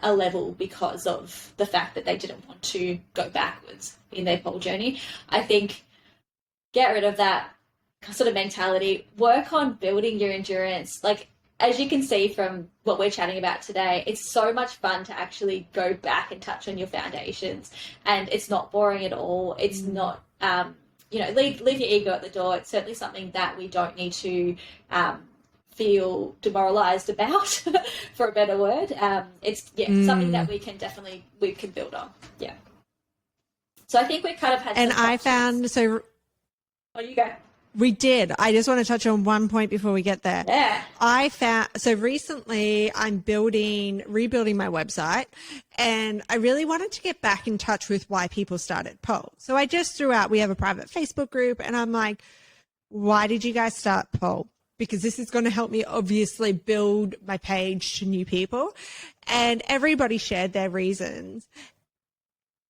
a level because of the fact that they didn't want to go backwards in their pole journey. I think get rid of that sort of mentality. Work on building your endurance. Like, as you can see from what we're chatting about today, it's so much fun to actually go back and touch on your foundations, and it's not boring at all. It's not, leave your ego at the door. It's certainly something that we don't need to feel demoralized about, for a better word. It's something that we can build on. Yeah. So I think we kind of had.
And I found
Oh, you go.
We did. I just want to touch on one point before we get there.
Yeah.
I found, so recently I'm rebuilding my website, and I really wanted to get back in touch with why people started pole. So I just threw out, we have a private Facebook group, and I'm like, why did you guys start pole? Because this is going to help me obviously build my page to new people. And everybody shared their reasons.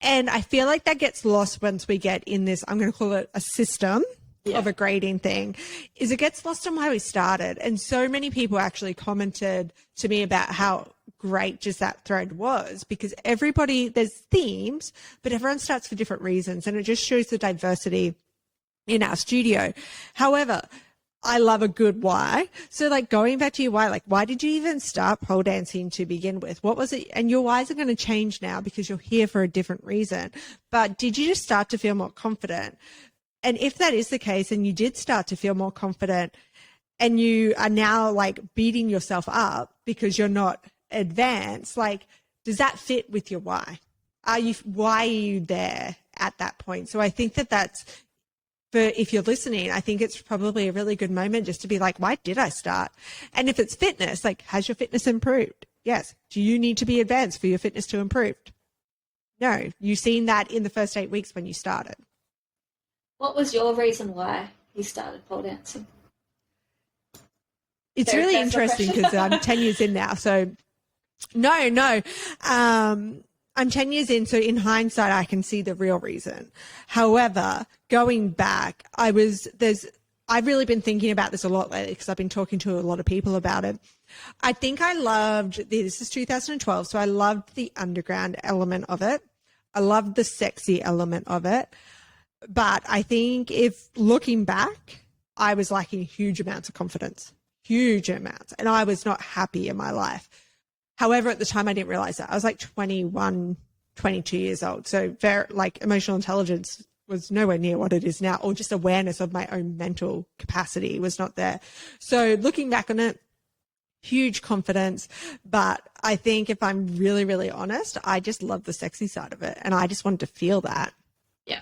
And I feel like that gets lost once we get in this, I'm going to call it a system of a grading thing, is it gets lost on why we started. And so many people actually commented to me about how great just that thread was, because there's themes, but everyone starts for different reasons. And it just shows the diversity in our studio. However, I love a good why. So like going back to your why, like why did you even start pole dancing to begin with? What was it? And your whys are going to change now because you're here for a different reason. But did you just start to feel more confident? And if that is the case and you did start to feel more confident and you are now like beating yourself up because you're not advanced, like does that fit with your why? Why are you there at that point? So I think that's, but if you're listening, I think it's probably a really good moment just to be like, why did I start? And if it's fitness, like, has your fitness improved? Yes. Do you need to be advanced for your fitness to improve? No. You've seen that in the first 8 weeks when you started.
What was your reason why you started pole dancing?
It's really interesting because I'm 10 years in now. So no. I'm 10 years in, so in hindsight, I can see the real reason. However, going back, I've really been thinking about this a lot lately because I've been talking to a lot of people about it. I think I loved, this is 2012, so I loved the underground element of it. I loved the sexy element of it. But I think if looking back, I was lacking huge amounts of confidence, huge amounts, and I was not happy in my life. However, at the time, I didn't realize that. I was like 21, 22 years old. So very, like emotional intelligence was nowhere near what it is now, or just awareness of my own mental capacity was not there. So looking back on it, huge confidence. But I think if I'm really, really honest, I just love the sexy side of it. And I just wanted to feel that.
Yeah.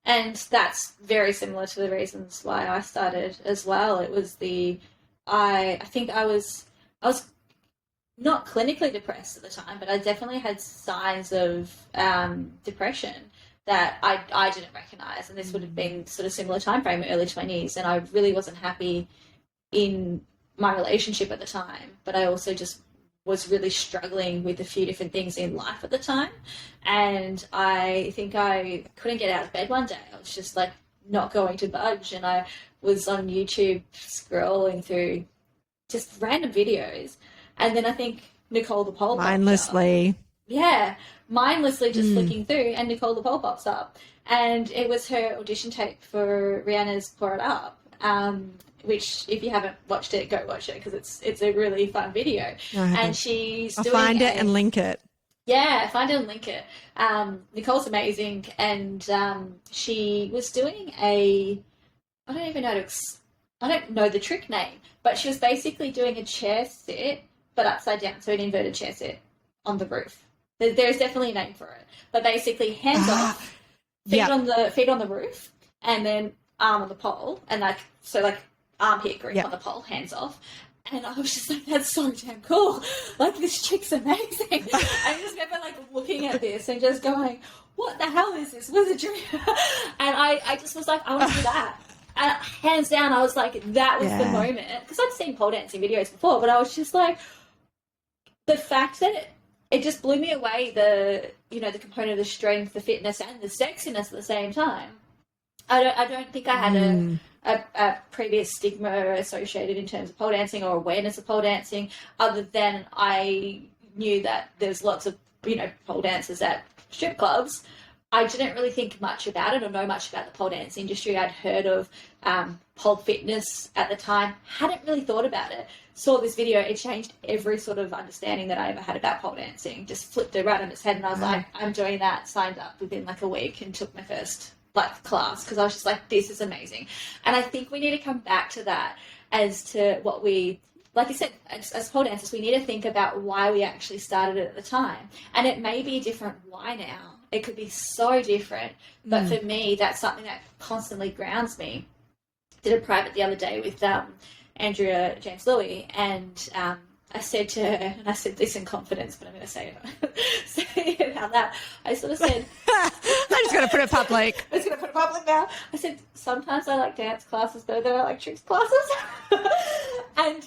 And that's very similar to the reasons why I started as well. It was I think I was not clinically depressed at the time, but I definitely had signs of depression that I didn't recognize. And this would have been sort of similar time frame, early 20s. And I really wasn't happy in my relationship at the time, but I also just was really struggling with a few different things in life at the time. And I think I couldn't get out of bed one day. I was just like not going to budge. And I was on YouTube scrolling through just random videos. And then I think Nicole the Pole
mindlessly.
Yeah, mindlessly just flicking through, and Nicole the Pole pops up. And it was her audition tape for Rihanna's Pour It Up, which, if you haven't watched it, go watch it because it's a really fun video. And she's
I'll find it and link it.
Yeah, find it and link it. Nicole's amazing, and she was doing I don't know the trick name, but she was basically doing a chair sit, but upside down, so an inverted chair sit on the roof. There's definitely a name for it, but basically hands off, feet on the roof, and then arm on the pole, and like armpit grip on the pole, hands off. And I was just like, that's so damn cool. Like, this chick's amazing. I just remember like looking at this and just going, what the hell is this wizardry? And I just was like, I want to do that. And hands down, I was like, that was the moment. Because I'd seen pole dancing videos before, but I was just like, the fact that it just blew me away, the component of the strength, the fitness, and the sexiness at the same time. I don't think I had a previous stigma associated in terms of pole dancing or awareness of pole dancing, other than I knew that there's lots of, pole dancers at strip clubs. I didn't really think much about it or know much about the pole dance industry. I'd heard of pole fitness at the time, hadn't really thought about it. Saw this video, it changed every sort of understanding that I ever had about pole dancing. Just flipped it right on its head, and I was like, I'm doing that. Signed up within like a week and took my first class because I was just like, this is amazing. And I think we need to come back to that as to what we, like you said, as pole dancers, we need to think about why we actually started it at the time. And it may be a different why now. It could be so different. But for me, that's something that constantly grounds me. Did a private the other day with Andrea James Louie, and I said to her, and I said this in confidence, but I'm going to say it out loud. I sort of said,
I'm just going to put it public.
I'm just going to put it public now. I said, sometimes I like dance classes better than I like tricks classes. And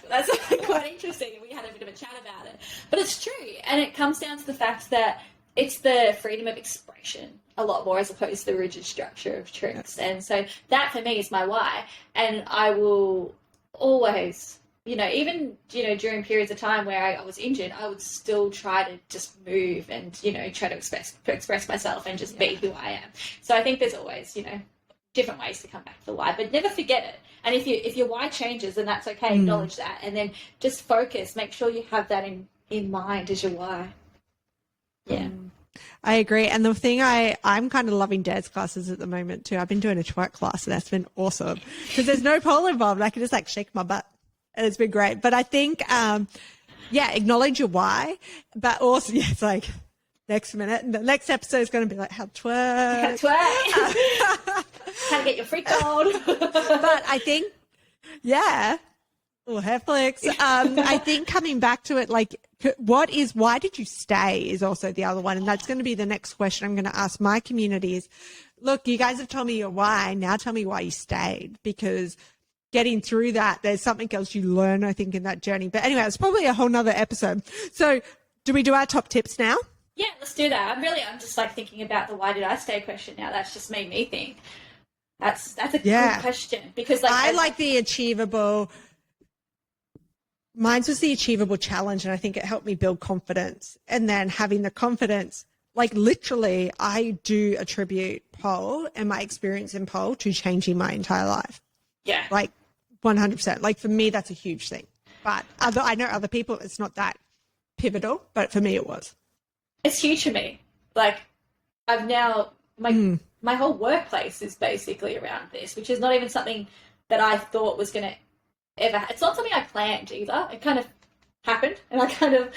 that's quite interesting. And we had a bit of a chat about it. But it's true. And it comes down to the fact that it's the freedom of expression a lot more as opposed to the rigid structure of tricks. And so that for me is my why. And I will always, even, during periods of time where I was injured, I would still try to just move and, try to express myself and just be who I am. So I think there's always, different ways to come back to the why, but never forget it. And if your why changes, then that's okay. Acknowledge that, and then just focus. Make sure you have that in mind as your why. Yeah.
I agree. And the thing I'm kind of loving dance classes at the moment too. I've been doing a twerk class and that's been awesome because there's no pole involved. I can just like shake my butt and it's been great. But I think, acknowledge your why, but also, it's like next minute, the next episode is going to be like how to twerk.
How to get your freak on.
But I think, or Netflix. I think coming back to it, like, why did you stay is also the other one. And that's going to be the next question I'm going to ask my community is, look, you guys have told me your why. Now tell me why you stayed, because getting through that, there's something else you learn, I think, in that journey. But anyway, it's probably a whole nother episode. So do we do our top tips now?
Yeah, let's do that. I'm just like thinking about the why did I stay question now. That's just made me think. That's a good question, because like
I like the achievable. Mine was the achievable challenge, and I think it helped me build confidence. And then having the confidence, like literally, I do attribute pole and my experience in pole to changing my entire life.
Yeah.
Like 100%. Like for me, that's a huge thing. But I know other people, it's not that pivotal, but for me, it was.
It's huge for me. Like I've now, my whole workplace is basically around this, which is not even something that I thought was going to ever. It's not something I planned either. It kind of happened, and I kind of,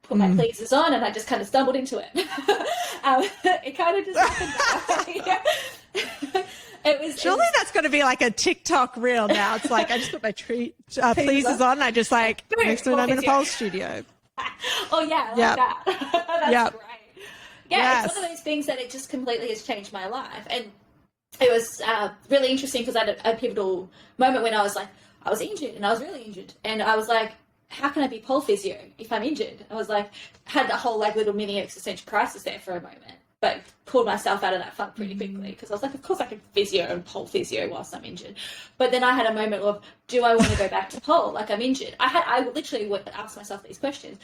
put my pleasers on, and I just kind of stumbled into it. It kind of just happened.
Surely that's going to be like a TikTok reel now. It's like I just put my pleasers on. And I just like next minute I'm in a pole studio.
Oh yeah, that. That's great. Yeah, it's one of those things that it just completely has changed my life, and it was really interesting because I had a pivotal moment when I was injured, and I was really injured, and I was like, how can I be pole physio if I'm injured? I was like, had the whole like little mini existential crisis there for a moment, but pulled myself out of that funk pretty quickly because I was like, of course I can physio and pole physio whilst I'm injured. But then I had a moment of, do I want to go back to pole? Like I'm injured. I literally would ask myself these questions.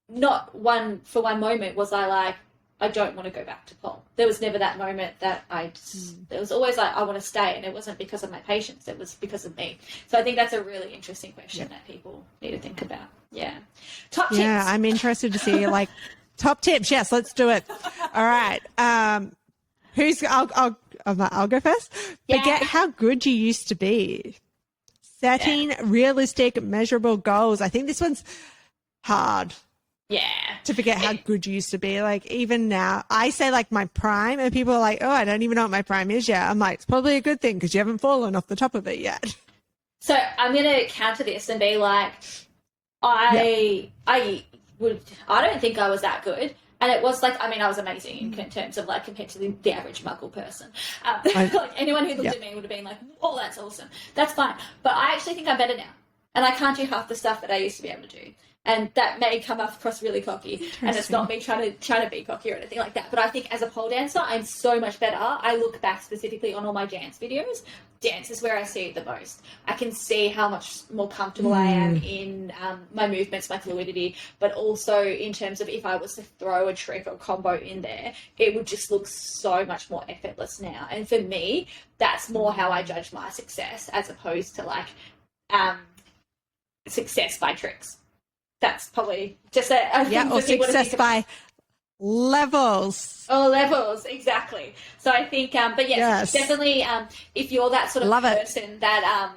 Not one moment was I like, I don't want to go back to pole. There was never that moment that it was always like, I want to stay. And it wasn't because of my patients. It was because of me. So I think that's a really interesting question that people need to think about. Yeah. Top tips.
Yeah, I'm interested to see like top tips. Yes, let's do it. All right. I'll go first.
Yeah.
Forget how good you used to be. Setting realistic, measurable goals. I think this one's hard.
Yeah.
To forget how good you used to be. Like even now, I say like my prime and people are like, oh, I don't even know what my prime is yet. I'm like, it's probably a good thing because you haven't fallen off the top of it yet.
So I'm going to counter this and be like, I don't think I was that good. And it was like, I was amazing in terms of like compared to the average muggle person. Like anyone who looked at me would have been like, oh, that's awesome. That's fine. But I actually think I'm better now. And I can't do half the stuff that I used to be able to do. And that may come across really cocky, and it's not me trying to be cocky or anything like that. But I think as a pole dancer, I'm so much better. I look back specifically on all my dance videos. Dance is where I see it the most. I can see how much more comfortable I am in my movements, my fluidity, but also in terms of if I was to throw a trick or combo in there, it would just look so much more effortless now. And for me, that's more how I judge my success as opposed to like success by tricks. That's probably just a thing
or success by levels.
Oh, levels, exactly. So I think, but yes, definitely, if you're that sort of person that,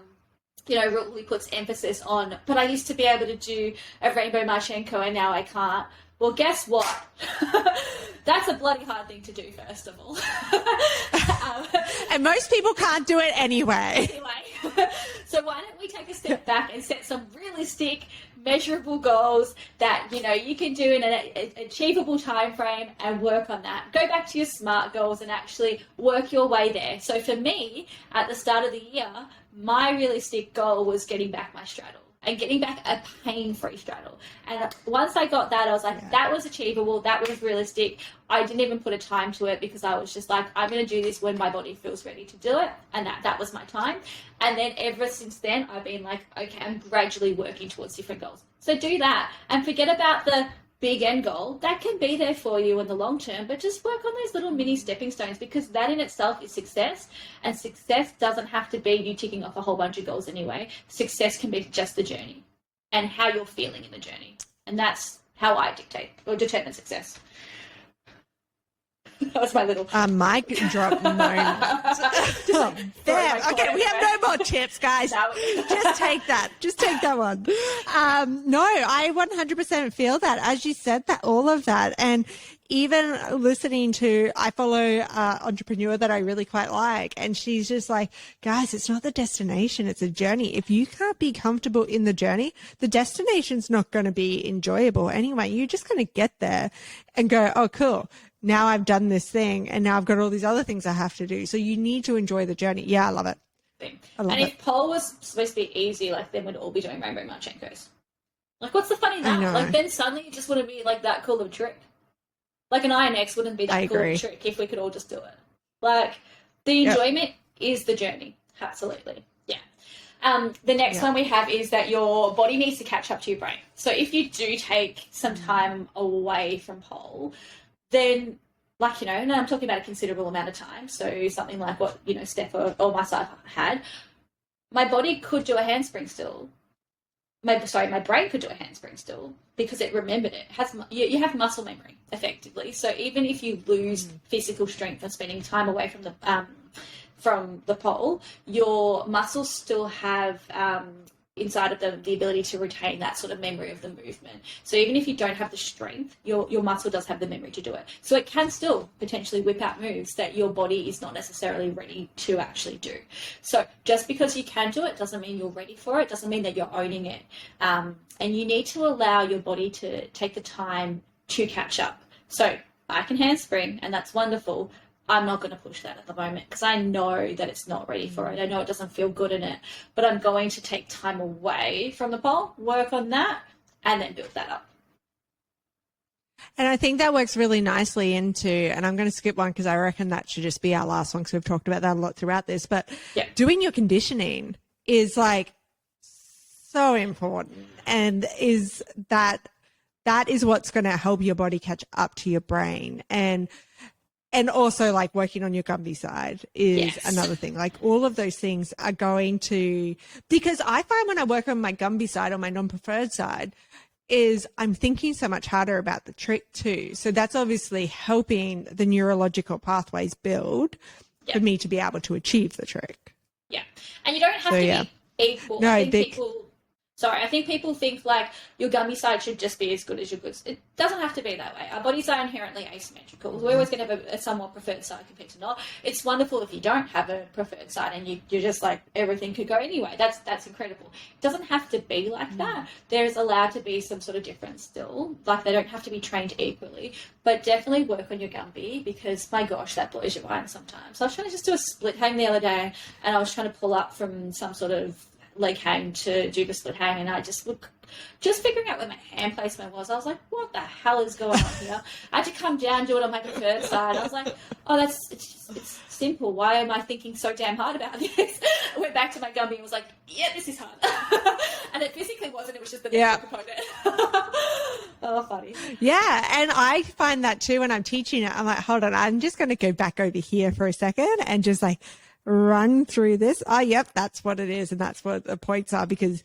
really puts emphasis on, but I used to be able to do a Rainbow Marchenko and now I can't. Well, guess what? That's a bloody hard thing to do, first of all.
And most people can't do it anyway.
So why don't we take a step back and set some realistic, measurable goals that, you can do in an achievable time frame and work on that. Go back to your SMART goals and actually work your way there. So for me, at the start of the year, my realistic goal was getting back my straddle. And getting back a pain-free straddle. And once I got that, I was like, that was achievable, that was realistic. I didn't even put a time to it because I was just like, I'm going to do this when my body feels ready to do it. And that was my time. And then ever since then, I've been like, okay, I'm gradually working towards different goals. So do that and forget about the big end goal, that can be there for you in the long term, but just work on those little mini stepping stones, because that in itself is success. And success doesn't have to be you ticking off a whole bunch of goals anyway. Success can be just the journey and how you're feeling in the journey. And that's how I determine success. That was my little
mic drop moment. Damn. Okay, we have no more tips, guys. Just take that. Just take that one. No, I 100% feel that. As you said, that all of that. And even listening to, I follow an entrepreneur that I really quite like, and she's just like, guys, it's not the destination, it's a journey. If you can't be comfortable in the journey, the destination's not going to be enjoyable anyway. You're just going to get there and go, oh, cool. Now I've done this thing, and now I've got all these other things I have to do. So you need to enjoy the journey. Yeah, I love it.
If pole was supposed to be easy, like, then we'd all be doing Rainbow Marchenkos. Like, what's the fun in that? Like, then suddenly it just wouldn't be like that cool of a trick. Like, an INX wouldn't be that cool of a trick if we could all just do it. Like, the enjoyment is the journey. Absolutely. Yeah. The next one we have is that your body needs to catch up to your brain. So if you do take some time away from pole, then, like, you know, and I'm talking about a considerable amount of time, so something like what, you know, Steph or myself had, my body could do a handspring still. My brain could do a handspring still because it remembered it. You have muscle memory, effectively. So even if you lose physical strength and spending time away from the pole, your muscles still have inside of them the ability to retain that sort of memory of the movement. So even if you don't have the strength, your muscle does have the memory to do it. So it can still potentially whip out moves that your body is not necessarily ready to actually do. So just because you can do it doesn't mean you're ready for it, doesn't mean that you're owning it. And you need to allow your body to take the time to catch up. So I can handspring, and that's wonderful. I'm not going to push that at the moment because I know that it's not ready for it. I know it doesn't feel good in it, but I'm going to take time away from the pole, work on that, and then build that up.
And I think that works really nicely into, and I'm going to skip one because I reckon that should just be our last one because we've talked about that a lot throughout this, but doing your conditioning is like so important, and that is what's going to help your body catch up to your brain. And also, like, working on your Gumby side is another thing. Like, all of those things are going to, because I find when I work on my Gumby side or my non-preferred side is I'm thinking so much harder about the trick too. So that's obviously helping the neurological pathways build for me to be able to achieve the trick.
Yeah. And you don't have to be equal.
No,
I think people think like your Gumby side should just be as good as your goods. It doesn't have to be that way. Our bodies are inherently asymmetrical. We're always going to have a somewhat preferred side compared to not. It's wonderful if you don't have a preferred side and you're just like everything could go anyway. That's incredible. It doesn't have to be like that. There's allowed to be some sort of difference still. Like, they don't have to be trained equally, but definitely work on your Gumby because my gosh, that blows your mind sometimes. So I was trying to just do a split hang the other day, and I was trying to pull up from some sort of leg hang to do the split hang, and I just figuring out where my hand placement was. I was like, what the hell is going on here? I had to come down, do it on my preferred side. I was like, oh, it's simple. Why am I thinking so damn hard about this? I went back to my Gumby and was like, yeah, this is hard. And it physically wasn't, it was just the mental component. Oh, funny.
Yeah, and I find that too when I'm teaching it. I'm like, hold on, I'm just going to go back over here for a second and just like run through this. Oh, yep, that's what it is, and that's what the points are, because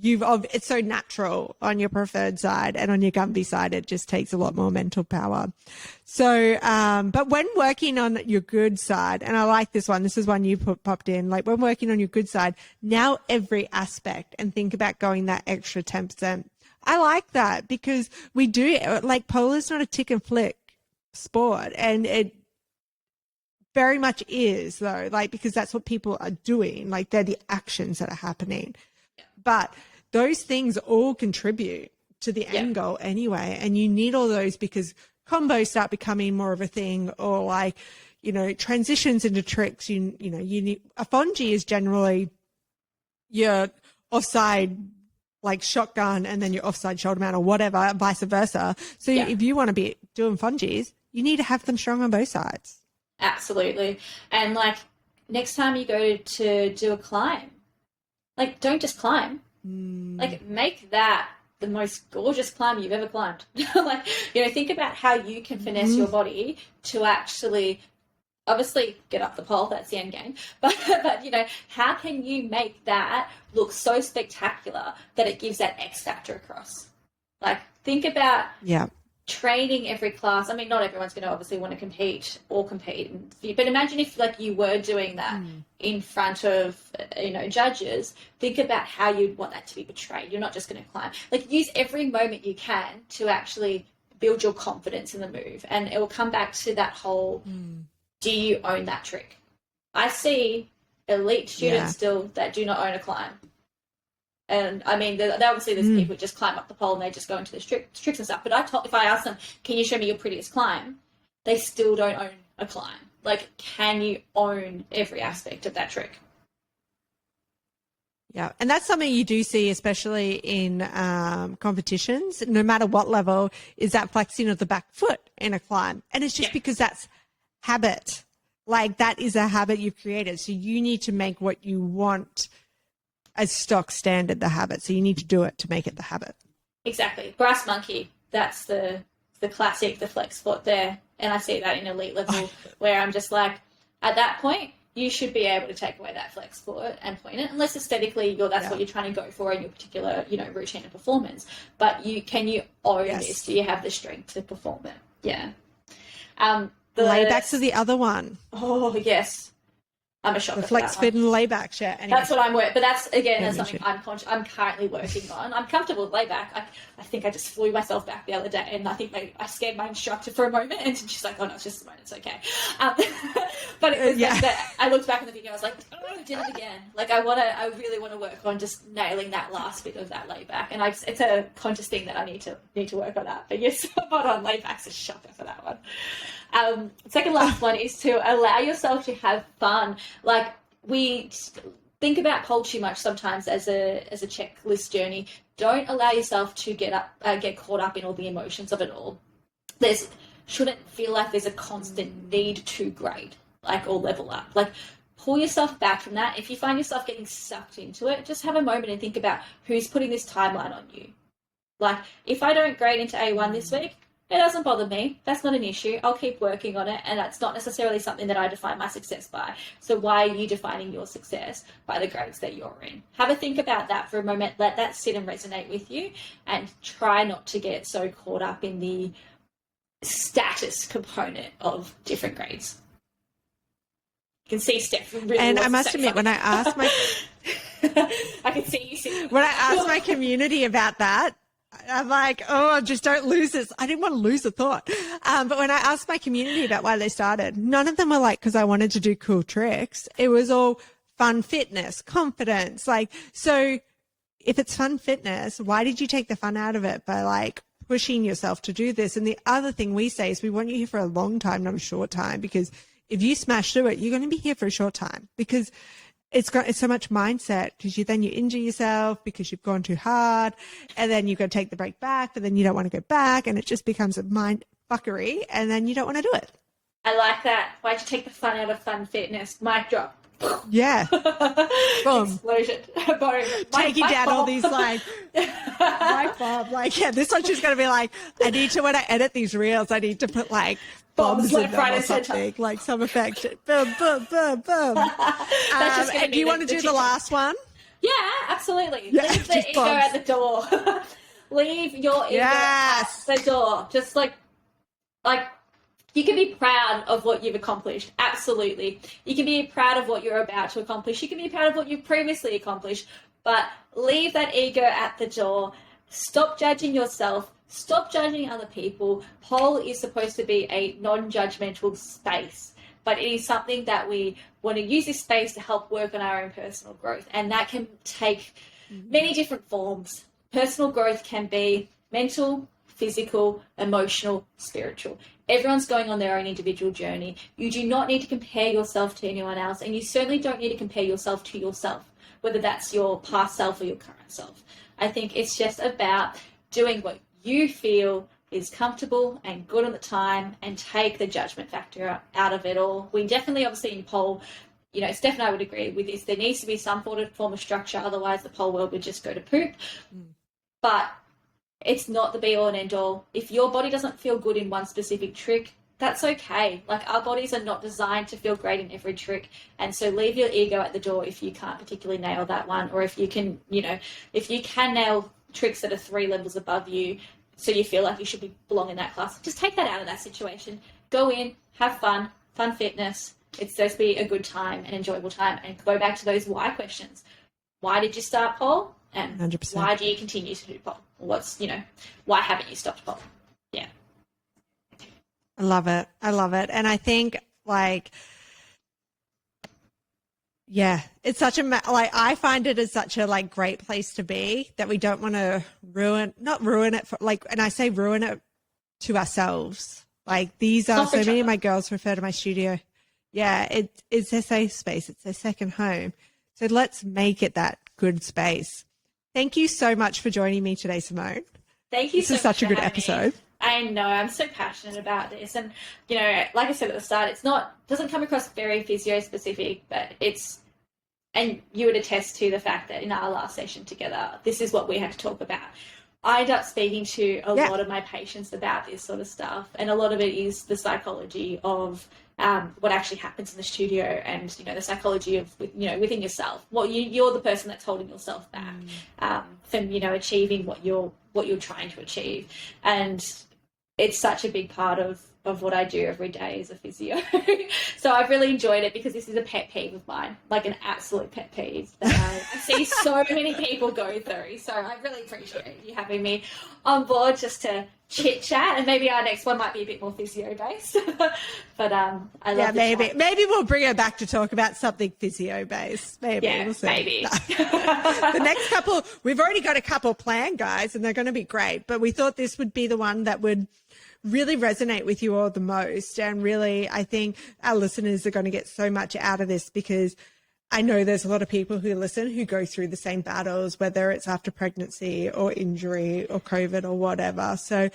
it's so natural on your preferred side, and on your Gumby side it just takes a lot more mental power. So but when working on your good side, and I like this is one you popped in, like when working on your good side, now every aspect, and think about going that extra 10%. I like that because we do, like, pole is not a tick and flick sport, and it very much is, though, like, because that's what people are doing. Like, they're the actions that are happening. But those things all contribute to the end goal anyway. And you need all those because combos start becoming more of a thing, or like, you know, transitions into tricks. You need a fonji is generally your offside, like shotgun, and then your offside shoulder mount or whatever, vice versa. So if you want to be doing fonjis, you need to have them strong on both sides.
Absolutely. And like, next time you go to do a climb, like, don't just climb. Like, make that the most gorgeous climb you've ever climbed. Like, you know, think about how you can finesse your body to actually, obviously, get up the pole. That's the end game. But you know, how can you make that look so spectacular that it gives that X factor across? Like, think about training every class. I mean, not everyone's going to obviously want to compete, but imagine if like you were doing that in front of, you know, judges. Think about how you'd want that to be portrayed. You're not just going to climb. Like, use every moment you can to actually build your confidence in the move, and it will come back to that whole, do you own that trick? I see elite students still that do not own a climb. And I mean, obviously there's people who just climb up the pole and they just go into the tricks and stuff. But if I ask them, can you show me your prettiest climb? They still don't own a climb. Like, can you own every aspect of that trick?
Yeah, and that's something you do see, especially in competitions, no matter what level, is that flexing of the back foot in a climb. And it's just because that's habit. Like, that is a habit you've created. So you need to make what you want as stock standard, the habit. So you need to do it to make it the habit.
Exactly. Brass monkey, that's the classic, the flex foot there. And I see that in elite level where I'm just like, at that point, you should be able to take away that flex foot and point it, unless aesthetically that's what you're trying to go for in your particular, you know, routine and performance. But can you own this? Do you have the strength to perform it? Yeah.
The laybacks are the other one.
Oh, yes. I'm a shocker.
The flex fit and laybacks, yeah. Anyway.
That's what I'm working, but that's something I'm currently working on. I'm comfortable with layback. I think I just flew myself back the other day, and I think I scared my instructor for a moment, and she's like, "Oh no, it's just a moment, it's okay." But it was like that. I looked back on the video, I was like, "Oh, I did it again." Like, I really want to work on just nailing that last bit of that layback, and it's a conscious thing that I need to work on that. But yes, spot on. Layback's a shocker for that one. Second last one is to allow yourself to have fun. Like, we think about pole too much sometimes as a checklist journey. Don't allow yourself to get caught up in all the emotions of it all. Shouldn't feel like there's a constant need to grade, like, or level up. Like, pull yourself back from that. If you find yourself getting sucked into it, just have a moment and think about who's putting this timeline on you. Like, if I don't grade into A1 this week, it doesn't bother me. That's not an issue. I'll keep working on it, and that's not necessarily something that I define my success by. So why are you defining your success by the grades that you're in? Have a think about that for a moment. Let that sit and resonate with you, and try not to get so caught up in the status component of different grades. You can see Steph really
and I must admit, when I asked my
I can see you sitting.
When I asked my community about that, I'm like, oh, just don't lose this. I didn't want to lose a thought. But when I asked my community about why they started, none of them were like, because I wanted to do cool tricks. It was all fun fitness, confidence. Like, so if it's fun fitness, why did you take the fun out of it by like pushing yourself to do this? And the other thing we say is we want you here for a long time, not a short time, because if you smash through it, you're going to be here for a short time, because it's so much mindset, because you injure yourself because you've gone too hard, and then you've got to take the break back, but then you don't want to go back, and it just becomes a mind fuckery, and then you don't want to do it.
I like that. Why'd you take the fun out of fun fitness? Mic drop.
Yeah. Boom.
Explosion.
Taking down all these like mic bomb. Like, yeah, this one's just going to be like, I need to, when I edit these reels, I need to put like bombs in them or something, like some effect. Boom, boom, boom, boom. And do you want to do the last one?
Yeah, absolutely.
Yeah,
leave the ego at the door. Leave your ego at the door. Just like you can be proud of what you've accomplished. Absolutely. You can be proud of what you're about to accomplish. You can be proud of what you've previously accomplished, but leave that ego at the door. Stop judging yourself. Stop judging other people. Pole is supposed to be a non-judgmental space, but it is something that we want to use this space to help work on our own personal growth. And that can take many different forms. Personal growth can be mental, physical, emotional, spiritual. Everyone's going on their own individual journey. You do not need to compare yourself to anyone else, and you certainly don't need to compare yourself to yourself, whether that's your past self or your current self. I think it's just about doing what you feel is comfortable and good at the time, and take the judgment factor out of it all. We definitely, obviously in pole, Steph and I would agree with this. There needs to be some form of structure, otherwise the pole world would just go to poop. But It's not the be all and end all. If your body doesn't feel good in one specific trick, that's okay. Like, our bodies are not designed to feel great in every trick. And so leave your ego at the door if you can't particularly nail that one, or if you can, if you can nail tricks that are 3 levels above you, so you feel like you should belong in that class, just take that out of that situation. Go in, have fun fitness. It's supposed to be a good time, an enjoyable time, and go back to those why questions. Why did you start pole? And
100%.
Why do you continue to do pole? Why haven't you stopped pole? Yeah.
I love it. And I think, like, yeah, it's such I find it as such a, like, great place to be, that we don't want to not ruin it for, like, and I say ruin it to ourselves. Like, these are, so many of my girls refer to my studio. Yeah, it's their safe space. It's their second home. So let's make it that good space. Thank you so much for joining me today, Simone.
Thank you so much.
This is such a good episode.
I know, I'm so passionate about this. And, like I said at the start, doesn't come across very physio specific, but and you would attest to the fact that in our last session together, this is what we had to talk about. I end up speaking to a lot of my patients about this sort of stuff, and a lot of it is the psychology of what actually happens in the studio, and the psychology of within yourself. What you're the person that's holding yourself back from achieving what you're trying to achieve, and it's such a big part of what I do every day as a physio. So I've really enjoyed it, because this is a pet peeve of mine, like an absolute pet peeve that I see so many people go through. So I really appreciate you having me on board just to chit chat, and maybe our next one might be a bit more physio based. But I love
maybe we'll bring her back to talk about something physio based. Maybe we'll see.
Maybe.
The next couple, we've already got a couple planned, guys, and they're going to be great. But we thought this would be the one that would really resonate with you all the most. And really, I think our listeners are going to get so much out of this, because I know there's a lot of people who listen who go through the same battles, whether it's after pregnancy or injury or COVID or whatever. So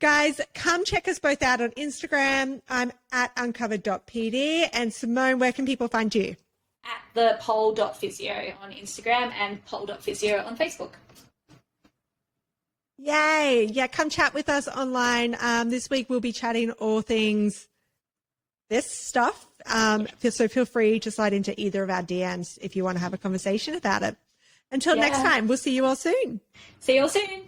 guys, come check us both out on Instagram. I'm at uncovered.pd. And Simone, where can people find you?
At the pole.physio on Instagram and pole.physio on Facebook.
Yay. Yeah, come chat with us online. This week we'll be chatting all things this stuff. So feel free to slide into either of our DMs if you want to have a conversation about it. Until next time, we'll see you all soon.
See you all soon.